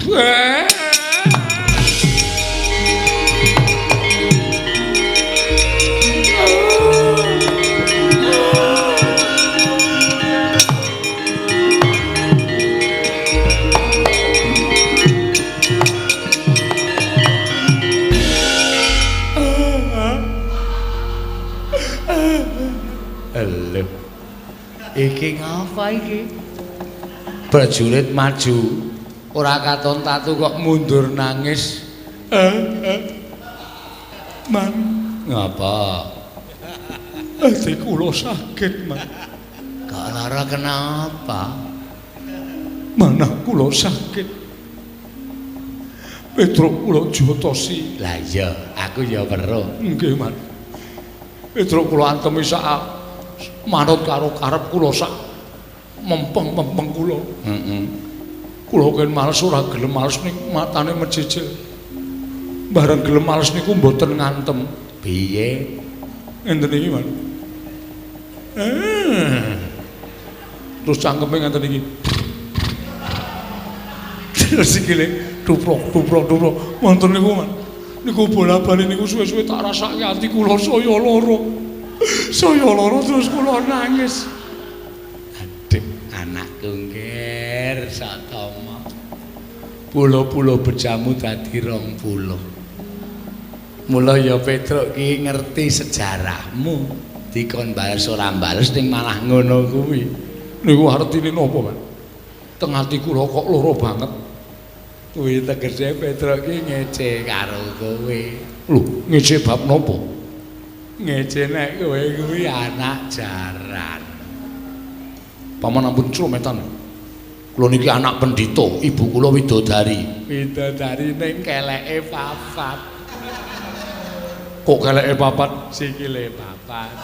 Lho. Iki ngapa iki? Prajurit maju, ora katon tatu kok mundur nangis. Man, Ngapa? ati kula sakit, Man. Kok lara kenapa? Manah kula sakit. Petruk kula jotosi. Lah iya, aku ya weruh. Nggih, Man. Petruk kula antemi sak manut karo karep kula sak mempeng-mempeng kula. Heeh. Kula ken males ora gelem males ning matane mejejel. Bareng gelem males niku mboten ngantem. Piye? Ngenten iki, Man. Terus cangkeme ngenten iki. Terus sikile tuprok. Wonten niku, Man. Niku bola-bali niku suwe-suwe tak rasake ati kula saya lara. Saya lara terus kula nangis. Adik anakku ngger satama. Pulo-pulo bejamu dadi 20. Mula ya Petruk ki ngerti sejarahmu. Dikon bales ora bales ning malah ngono kuwi. Niku artine napa, Man? Teng ati kula kok lara banget. Kuwi tegese Petruk ki ngece karo kowe. Lho, ngece bab napa? Ngece nek kowe kuwi anak jaran. Paman ampun clometan. Kula niki anak pendhita, ibu kula widodari. Widodari ning keleke papat. Kok keleke papat? Sikile papat.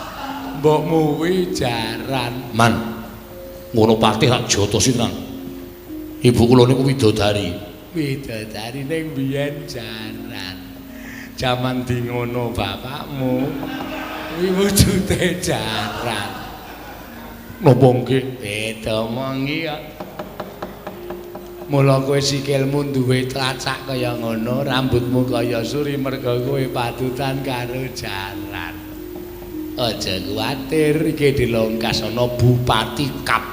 Mbokmu kuwi jaran. Man. Ngono patih rak jotosi tenan. Ibu kula niku widodari. Widodari ning biyen jaran. Jaman di ngono bapakmu kuwi wujude jaran. Napa nggih? Beda mongi kok. Mula kowe sikilmu duwe tlacak kaya ngono, rambutmu kaya suri merga kowe patutan karo jaran. Aja kuwatir iki dilongkas ana Bupati Kap.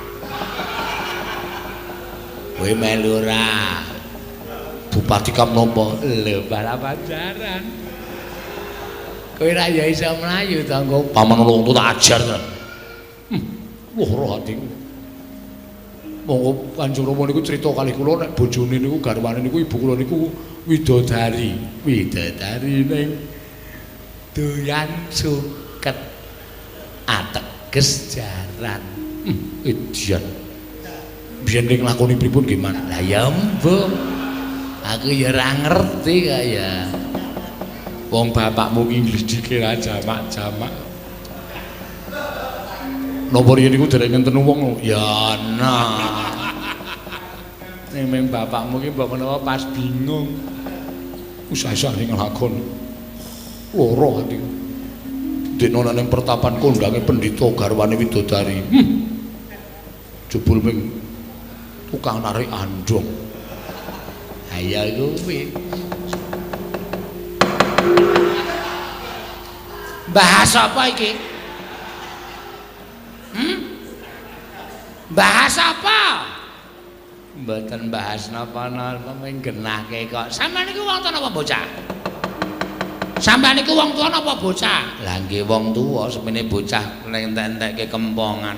Kowe melu ora? Bupati Kap napa? Lho balapan jaran. Kowe ra ya iso mlayu to engko Paman wong tuwa tak ajar tenan. Lara atiku. Monggo Kanjeng Rama niku crita kalih kula nek bojone niku garwane niku ibu kula niku widodari. Widodari ning doyan suket ateges jaran. Edian. Biyen ning lakoni pripun nggih, Man? Lah ya mbok. Aku ya ora ngerti kaya. Wong bapakmu ki Inggris dikira jamak-jamak. Napa riyen niku dereng ngenten wong Ya nah. Ning bapakmu ki mbok menawa pas bingung. usah-usah sing nglakon. Lara atiku. Dina ning pertapan kondange pendhita garwane widodari. Jebul ming tukang narik andong. Aya kuwi. Bahas apa iki? Bahas apa? Mboten bahas napa-napa ming genahke kok. Sampeyan niku wong tuwa napa bocah? Sampeyan niku wong tuwa napa bocah? Lah nggih wong tuwa semene bocah entek-entekke kempongan.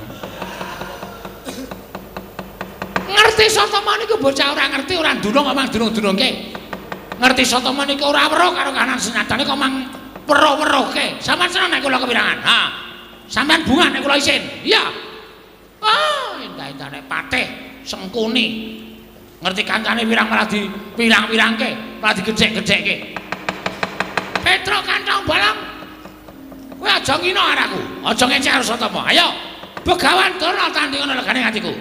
Ngerti sapa niku bocah ora ngerti ora ndunung kok mang dunung-dunungke. Ngerti sapa niku ora weruh karo kanan senyatane kok mang weruh-weruhke. Sampeyan seneng nek kula kepirangan? Ha. Sampeyan bunga nek kula isin. Iya. Ah, endah-endah nek patih sengkuni. Ngerti kancane wirang malah dipirang-pirangke, malah digejek-gejekke. Petro Kantong Bolong. Kowe aja ngino araku. Aja ngecek karo Sotama. Ayo. Begawan Durna tandingan legane atiku.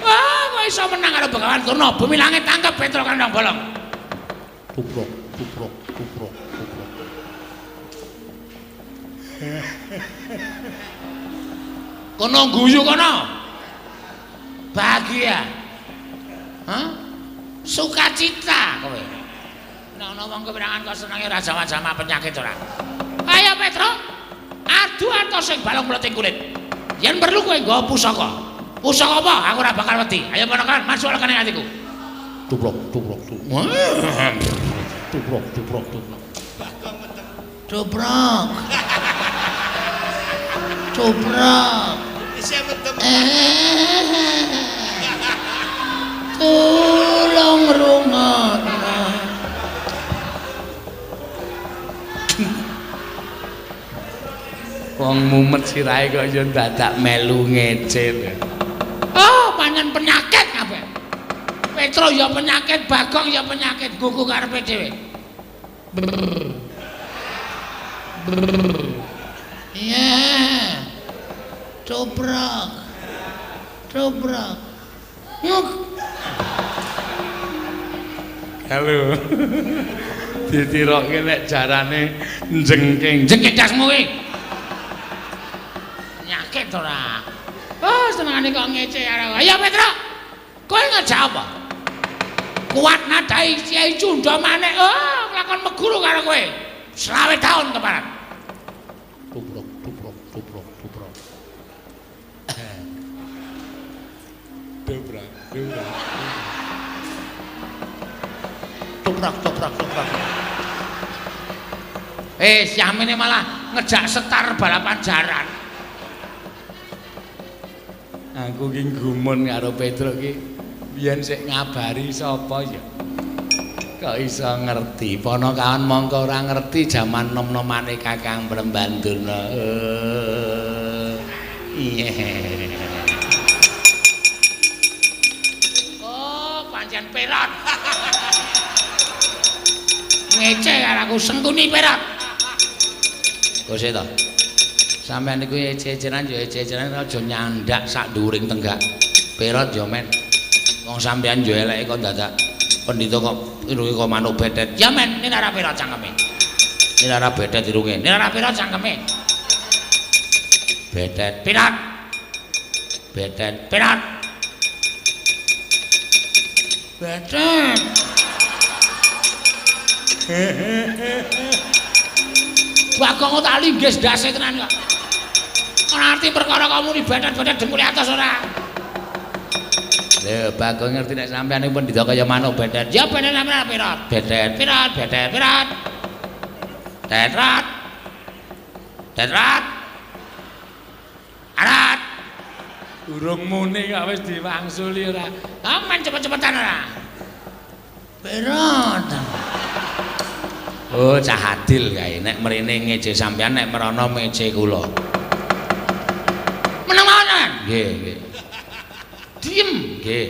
Wah, kowe iso menang karo Begawan Durna. Bumi langit tangkep Petro Kantong Bolong. Tuprok, tuprok, tuprok, tuprok. Kono guyu kono. Bahagia. Hah? Sukacita kowe. Nek ana wong kepirangan kok senenge ora jama-jama penyakit ora. Ayo Petro. Adu atos sing balung mleting kulit. Yen perlu kowe nggawa pusaka. Pusaka apa? Aku ora bakal wedi. Ayo ponakan, masuk legane atiku. Tuprok, tuprok, tuprok. Tuprok, tuprok, tuprok. Tuprok. Tuprok. Isih medem. Tolong rungokno. Wong mumet sirahe kok ya dadak melu ngecil. Oh, pancen penyakit kabeh. Petro ya penyakit, Bagong ya penyakit, gugu karepe dhewe. Iya. Cobrok. Cobrok. Yuk. Halo. Ditirokke nek jarane jengking. Jengking dasmu kuwi. Penyakit ora. Oh, senengane kok ngece arek. Ayo Petro. Kowe ngejak apa? Kuat nadai Kyai Cunda Manik. Oh, nglakon meguru karo kowe. 20 tahun keparat. Tuprok, tuprok, tuprok, tuprok. Dobrak, dobrak. Tuprak, tuprak, tuprak. Siamene malah ngejak setar balapan jaran. Aku ki gumun karo Petro ki. Biyen sik ngabari sapa ya? Kok iso ngerti? Ponokawan mongko ora ngerti jaman nom-nomane Kakang Prembandurna. Iya. Oh, pancen Perot. Ngece karo aku sengkuni Perot. Kose to. Sampeyan niku ece-eceran ya ece-eceran aja nyandak sak dhuwuring tenggak. Perot ya men. Wong sampeyan yo eleke kok dadak pendhita kok irunge kok manuk bedet. Ya men, ini ora Perot cangkeme. Ini ora bedet irunge. Ini ora Perot cangkeme. Bedet. Perot. Bedet. Perot. Bedet. Bagong tak linggis ndase tenan kok. Ora arti perkara kamu ni bedet-bedet dengkule atas ora. Lho, Bagong ngerti nek sampeyan iki pendhita kaya manuk bedet. Ya bedet sampeyan Perot. Bedet. Perot, bedet, Perot. Tetrat. Tetrat. Arat. Urung muni kok wis diwangsuli ora. Aman cepet-cepetan ora. Perot. Oh, cah adil kae. Nek mrene ngece sampeyan, nek merono mece kula. Menang-menang. Nggih, nggih. Diem. Nggih.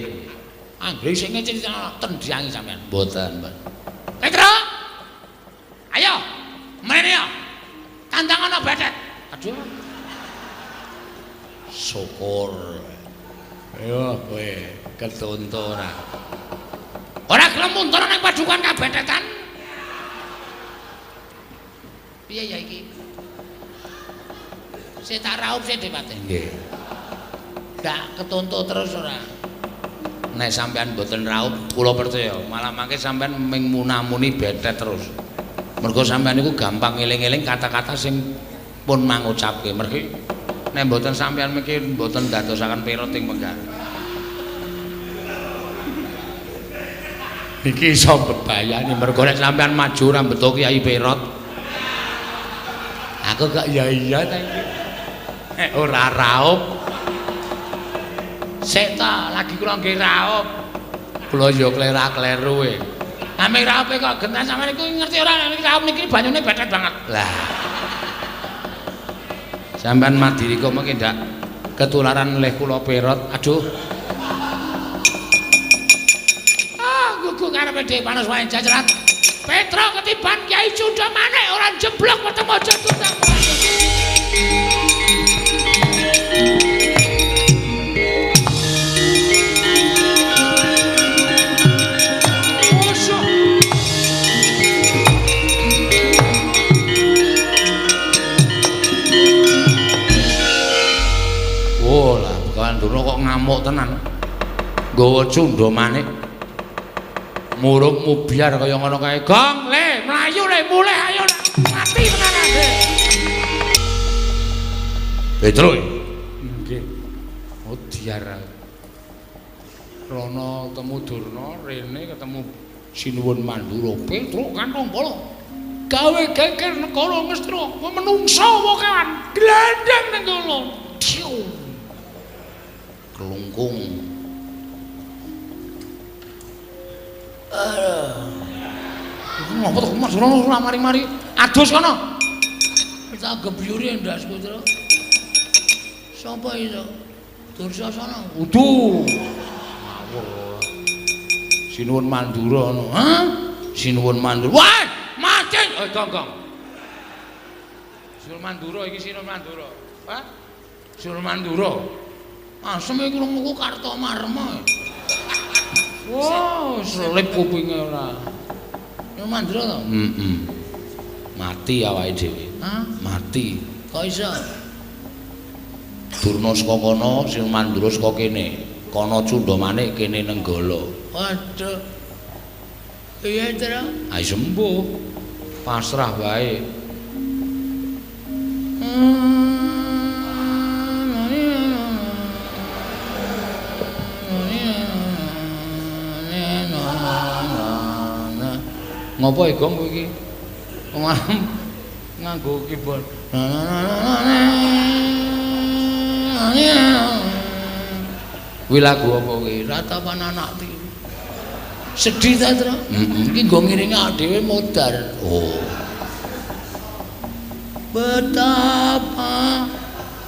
Anggere sing ngece tendiangi sampean. Mboten, Mbak. Petro. Ayo. Mrene yo. Tantang ana bedet. Aduh. Syukur. Ayo kowe ketuntu ora. Ora gelem mundur ning padukan kabedetan. Piye ya iki? Sik tak raup sik Depate. Nggih. Gak ketuntut terus ora. Nek sampean mboten raup, kula percaya, malah mangke sampean ming munamuni bedet terus. Mergo sampean niku gampang eling-eling kata-kata sing pun mangucapke. Mergi nek mboten sampean mikir mboten dadosaken Perot ing menggah. Iki iso bebayani mergo nek sampean maju ora beto Kyai Perot. Aku gak iya ta iki. Ora raup. Sik ta, lagi kula nggih raup. Kula ya klera-kleru e. Ame raupe kok gentan sampean iku ngerti ora nek raup niki banyune bedet banget. Lah. Sampean madiri kok mengke ndak ketularan oleh kula Perot. Aduh. Ah, gugu karepe dhewe panas wae jajaran. Petro ketiban Kyai Cunda Manik ora kok ngamuk tenan. Nggawa cundha manik. Muruk mubiar kaya ngono kae. Gong, le, mlayu le, mulih ayo mati tenan ade. Petruk. Nggih. Oh, diar. Rono ketemu Durna, rene ketemu Sinuwun Mandura. Petruk kantong bola. Gawe geger negara Ngastra, menungsa wae kan. Glendeng ning kono. Diu. Kelungkung. Ngopo to Mas ora mari-mari adus kono. Kita gebyuri ndas Putra. Sapa itu? Dursasana. Udu. Ngawur. Sinuwun Mandura ngono. Hah? Sinuwun Mandura. Wah, macing. Gong. Sinuwun Mandura iki Sinuwun Mandura. Hah? Sinuwun Mandura. Asem iku krungu Kartomarma. Wow, selip kupinge ora. Sinuwun Mandura to? Mati awake dhewe. Hah? Mati. Kok iso? Durna saka kono, Sinuwun Mandura saka kene. Kono cundha manik, kene Nenggala. Waduh. Iya, Tra. Ayo sembuh. Pasrah wae. Ngopo Gong kowe iki? Nganggo keyboard. Kuwi lagu apa kuwi? Ratapan anak iki. Sedih ta, Tra? Iki nggo ngiringi awake dhewe modar. Oh. Betapa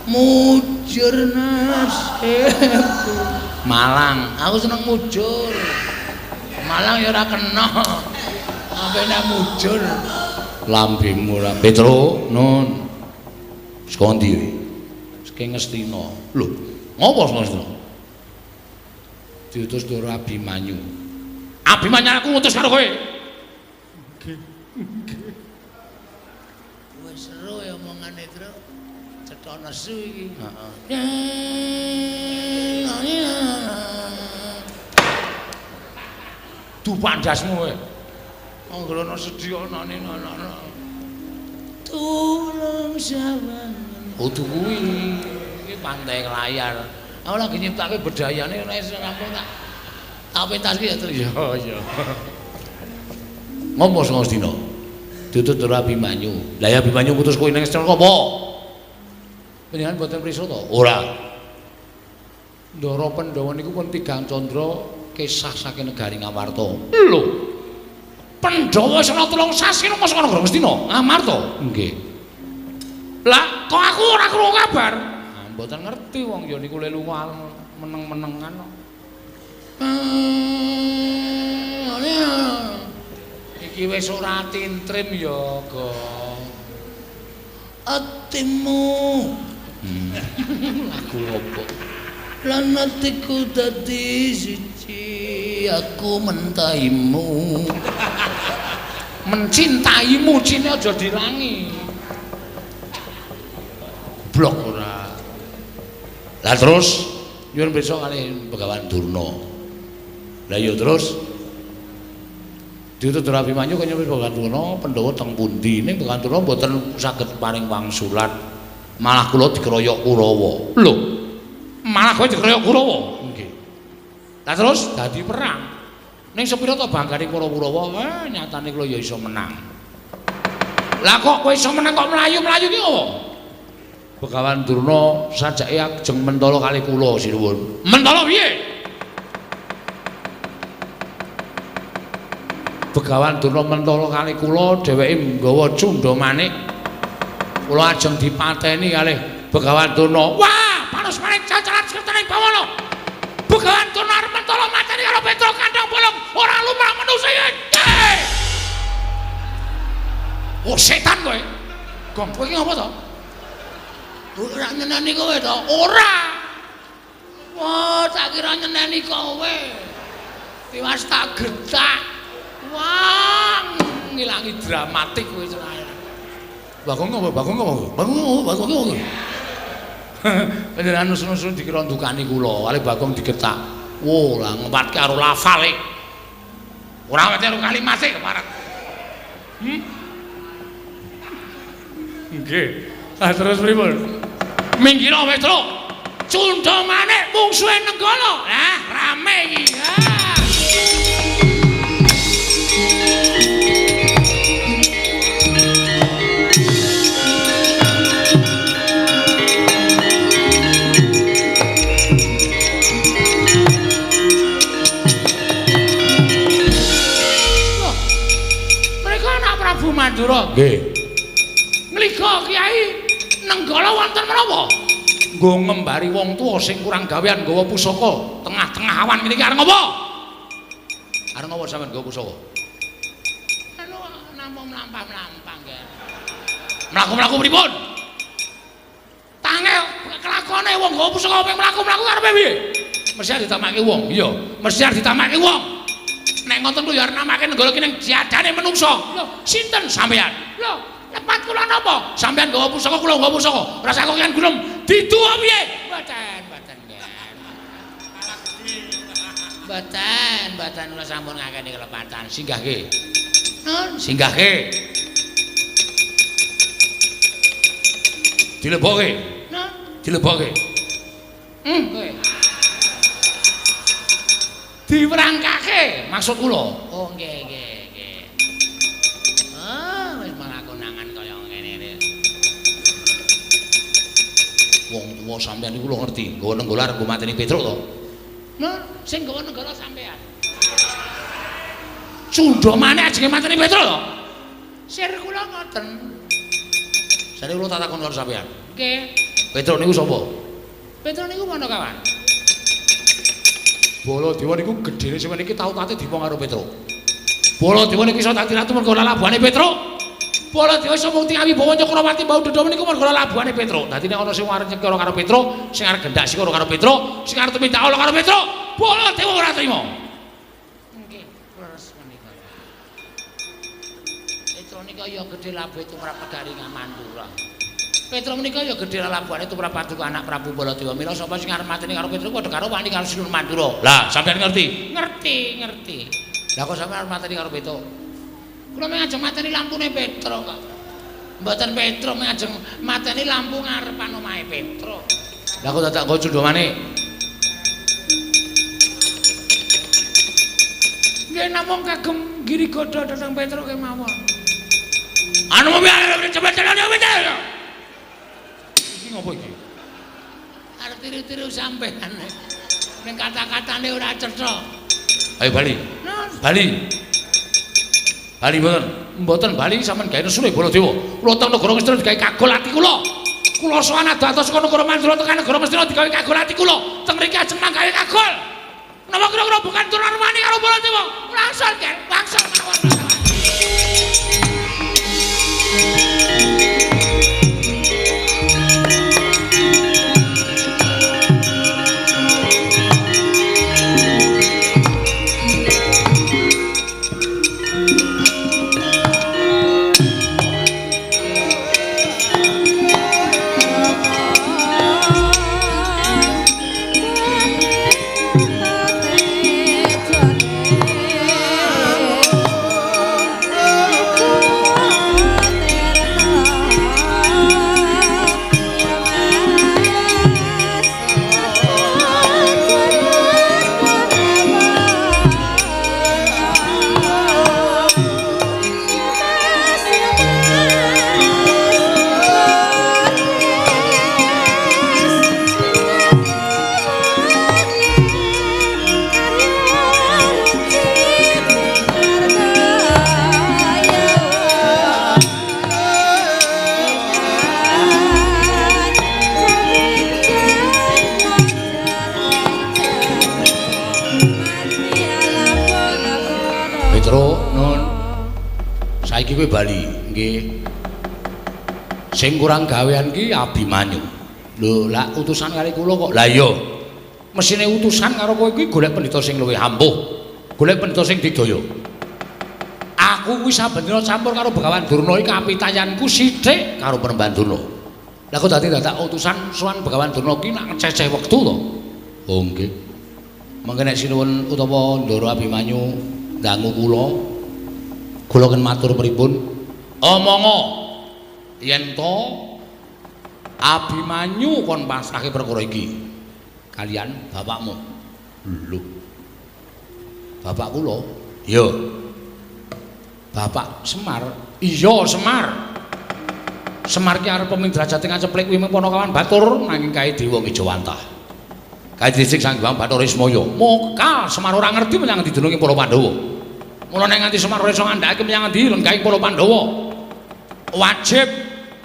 mujur nasibku. Malang, aku seneng mujur. Malang ya ora kena. Sampai nek mujur lambemu ora. Petro, nun. Saka ndi kowe? Saka Ngastina. Lho, ngopo saka Ngastina? Diutus karo Abimanyu. Abimanyu aku ngutus karo kowe. Wis seru ya omongane, Tru. Cetha nesu iki. Du pandasmu kowe. Anggrana sedhi anane ana. Tulung sawangan. Oh kuwi iki pantai layar. Aku lagi nyiptake bedayane nek sing rampung tak pentaske ya Tru. Iya. Ngopo sing Ngastina? Ditut karo Abimanyu. Lah ya Abimanyu putus kowe ning Ngastina apa? Panjenengan boten prisa to? Ora. Ndara Pandhawa niku pun tigang candra kisah saking negari Ngamarta. Lho. Pandhawa sing 3 sasi nang kono Ngastina. Ngamarta. Nggih. Lah kok aku ora krungu kabar? Ah, mboten ngerti wong ya niku lelu meneng-menengan. Iki wis ora tintrim ya, Gong. Atimu. Lagu opo? Lan atiku dadi siji, aku mentaimu. Mencintaimu, cine aja dilangi. Blok ora. Lah terus nyuwun pirsa kalih Begawan Durna. Lah ya terus diutus Abimanyu kaya nyuwun Begawan Durna Pandhawa teng pundi ning Begawan Durna mboten saged paring wangsulan. Malah kula dikeroyok Kurawa. Lho. Malah kowe dikeroyok Kurawa? Nggih. Lah terus dadi perang. Ning sepira to bangkane para Kurawa? Nyatane kula ya iso menang. Lah kok kowe iso menang kok mlayu-mlayu ki opo? Begawan Durna sajake ajeng mentala kalih kula sinuwun. Mentala piye? Begawan Durna mentala kalih kula dheweke nggawa cundha manik. Kula ajeng dipateni kalih Begawan Durna. Wah, panos manik cacaran sekretene bawana. Begawan Durna arep mentala mateni karo Petro kandhang bolong ora lumrah manusa iki. Oh setan kowe. Gong kowe iki ngopo to? Ora nyeneni kowe to? Ora. Wah, tak kira nyeneni kowe. Tiwas tak getak. Wah, ngilangi dramatik kowe cerai. Bagong ngopo? Panjenengan nusun-nusun dikira ndukani kula, kali Bagong digetak. Wo, lah ngempatke karo lafale. Ora mati karo kalimate keparat. Nggih. Ah terus pripun? Minggiro Petro. Cundha maneh mungsuhe Nenggala. Lah rame iki. Prabu Mandura. Nggih. Nglika Kyai Nenggala wonten menapa? Nggo ngembari wong tuwa sing kurang gawean nggawa pusaka tengah-tengah awan niki arep ngapa? Arep ngapa sampean nggawa pusaka? Anu namung mlampah-mlampah nggih. Mlaku-mlaku pripun? Tange kelakone wong nggawa pusaka ping mlaku-mlaku karepe piye? Mesti ditamake wong. Iya, mesti ditamake wong. Nek ngoten ku ya arep namake Nenggala ki ning diadane menungso. Lho, sinten sampean? Lho, lepat kula napa? Sampean nggawa pusaka kula nggawa pusaka. Rasa kok kan gulung diduwa piye? Mboten nggih. Mboten kula sampun ngakeni kelepatan. Singgahke. Nun, singgahke. Dilebokke. Nun, dilebokke. Kowe. Diwerangkake maksud kula. Oh nggih. Wis malah konangan kaya ngene. Wong tuwa sampeyan niku lho ngerti, nggawa Nenggala arep mateni Petruk to. Nah, sing nggawa Nenggala sampeyan. Cundha maneh ajenge mateni Petruk to. Sir kula ngoten. Sare kula tak takon karo sampeyan. Nggih. Petruk niku sapa? Petruk niku Manakawan. Baladewa niku gedene sampeyan iki tau tate dipo karo Petruk. Baladewa niki iso dadi ratu mergo labuhane Petruk. Baladewa iso mukti Wibawa Cakrawati bau dedha niku mergo labuhane Petruk. Dadi nek ana sing arep nyekara karo Petruk, sing arep gendak sikara karo Petruk, sing arep tumindak ala karo Petruk, Baladewa ora trima. Nggih, leres menika. Petruk nika ya gedhe labuhe tumrap negari Mandura. Petruk menika ya gedhe labuhane tumrap paduka anak Prabu Baladewa. Mila sapa sing arep mateni karo Petruk padha karo wani karo Sinur Mandura. Lah, sampeyan ngerti? Ngerti. Lah kok sampeyan arep mateni karo Petruk? Kula mung ajeng mateni lampune Petruk kok. Mboten Petruk mung ajeng mateni lampu ngarepan omahe Petruk. Lah kok dadak nggo cundha maneh? Nggih namung kagem girigoda dhateng Petruk kemawon. Anu mobil cepet celane Petruk. Iki ngopo iki? Arep tiru-tiru sampean. Ning kata-katane ora cetha. Ayo Bali. Bali mboten Bali sampean gawe nesune Baladewa. Kula teng negara Ngastina digawe kagol ati kula. Kula sowan ados saka negara Mandura tekan negara Ngastina digawe kagol ati kula. Teng mriki ajeng manggawe kagol. Napa kira-kira bukan turunan wani karo Baladewa? Langsung nggih, langsung mawon. Kowe Bali nggih. Sing kurang gawean ki Abimanyu. Lho, lak utusan kali kula kok. Lah iya. Mesine utusan karo kowe kuwi golek pendhita sing luwih ampuh. Golek pendhita sing didaya. Aku kuwi saben dina campur karo Begawan Durna iki kapitayanku sithik karo Penemban Durna. Lah kok dadi dadak utusan sowan Begawan Durna ki nak ngececeh wektu to? Oh nggih. Mangke nek sinuwun utawa Ndara Abimanyu dangu kula ken matur pripun? Omonggo yen to Abimanyu kon pasrahke perkara iki kalian bapakmu. Lho. Bapak kula? Iya. Bapak Semar? Iya, Semar. Semar ki arep peming derajate ngaceplik kuwi Panakawan Batur nanging kae Dewa Ngejawantah. Kae dhisik Sang Hyang Bathara Ismaya. Mokal Semar ora ngerti menyang ngendi dununge para Pandhawa. Mula nek nganti Semar ora iso ngandhakake menyang ngendi lenggahe para Pandhawa. Wajib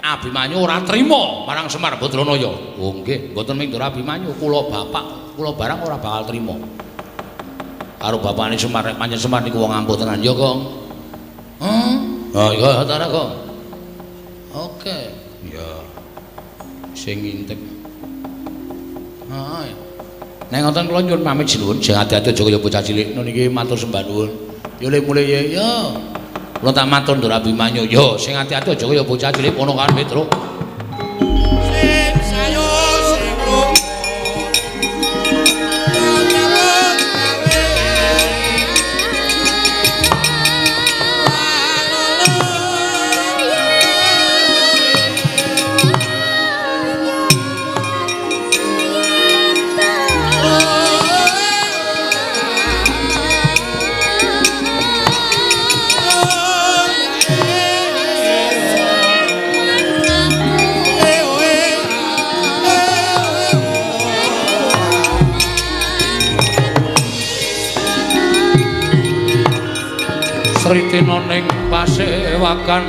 Abimanyu ora trima marang Semar Badranaya. Oh nggih, mboten ming Ndara Abimanyu, kula bapak, kula barang ora bakal trima. Karo bapakne Semar nek pancen Semar niku wong ampuh tenan ya, Kong. Oh iya ta Kong. Oke. Ya. Sing ngintek. Ah. Nek ngoten kula nyuwun pamit sinuwun, sing ati-ati aja kaya bocah cilik niki matur sembah nuwun. Ya mulai ya. Kula tak matur Ndara Abimanyu, ya sing ati-ati aja kaya bocah cilik Panakawan Petruk. Sing sayo sing Sritina ning pasewakan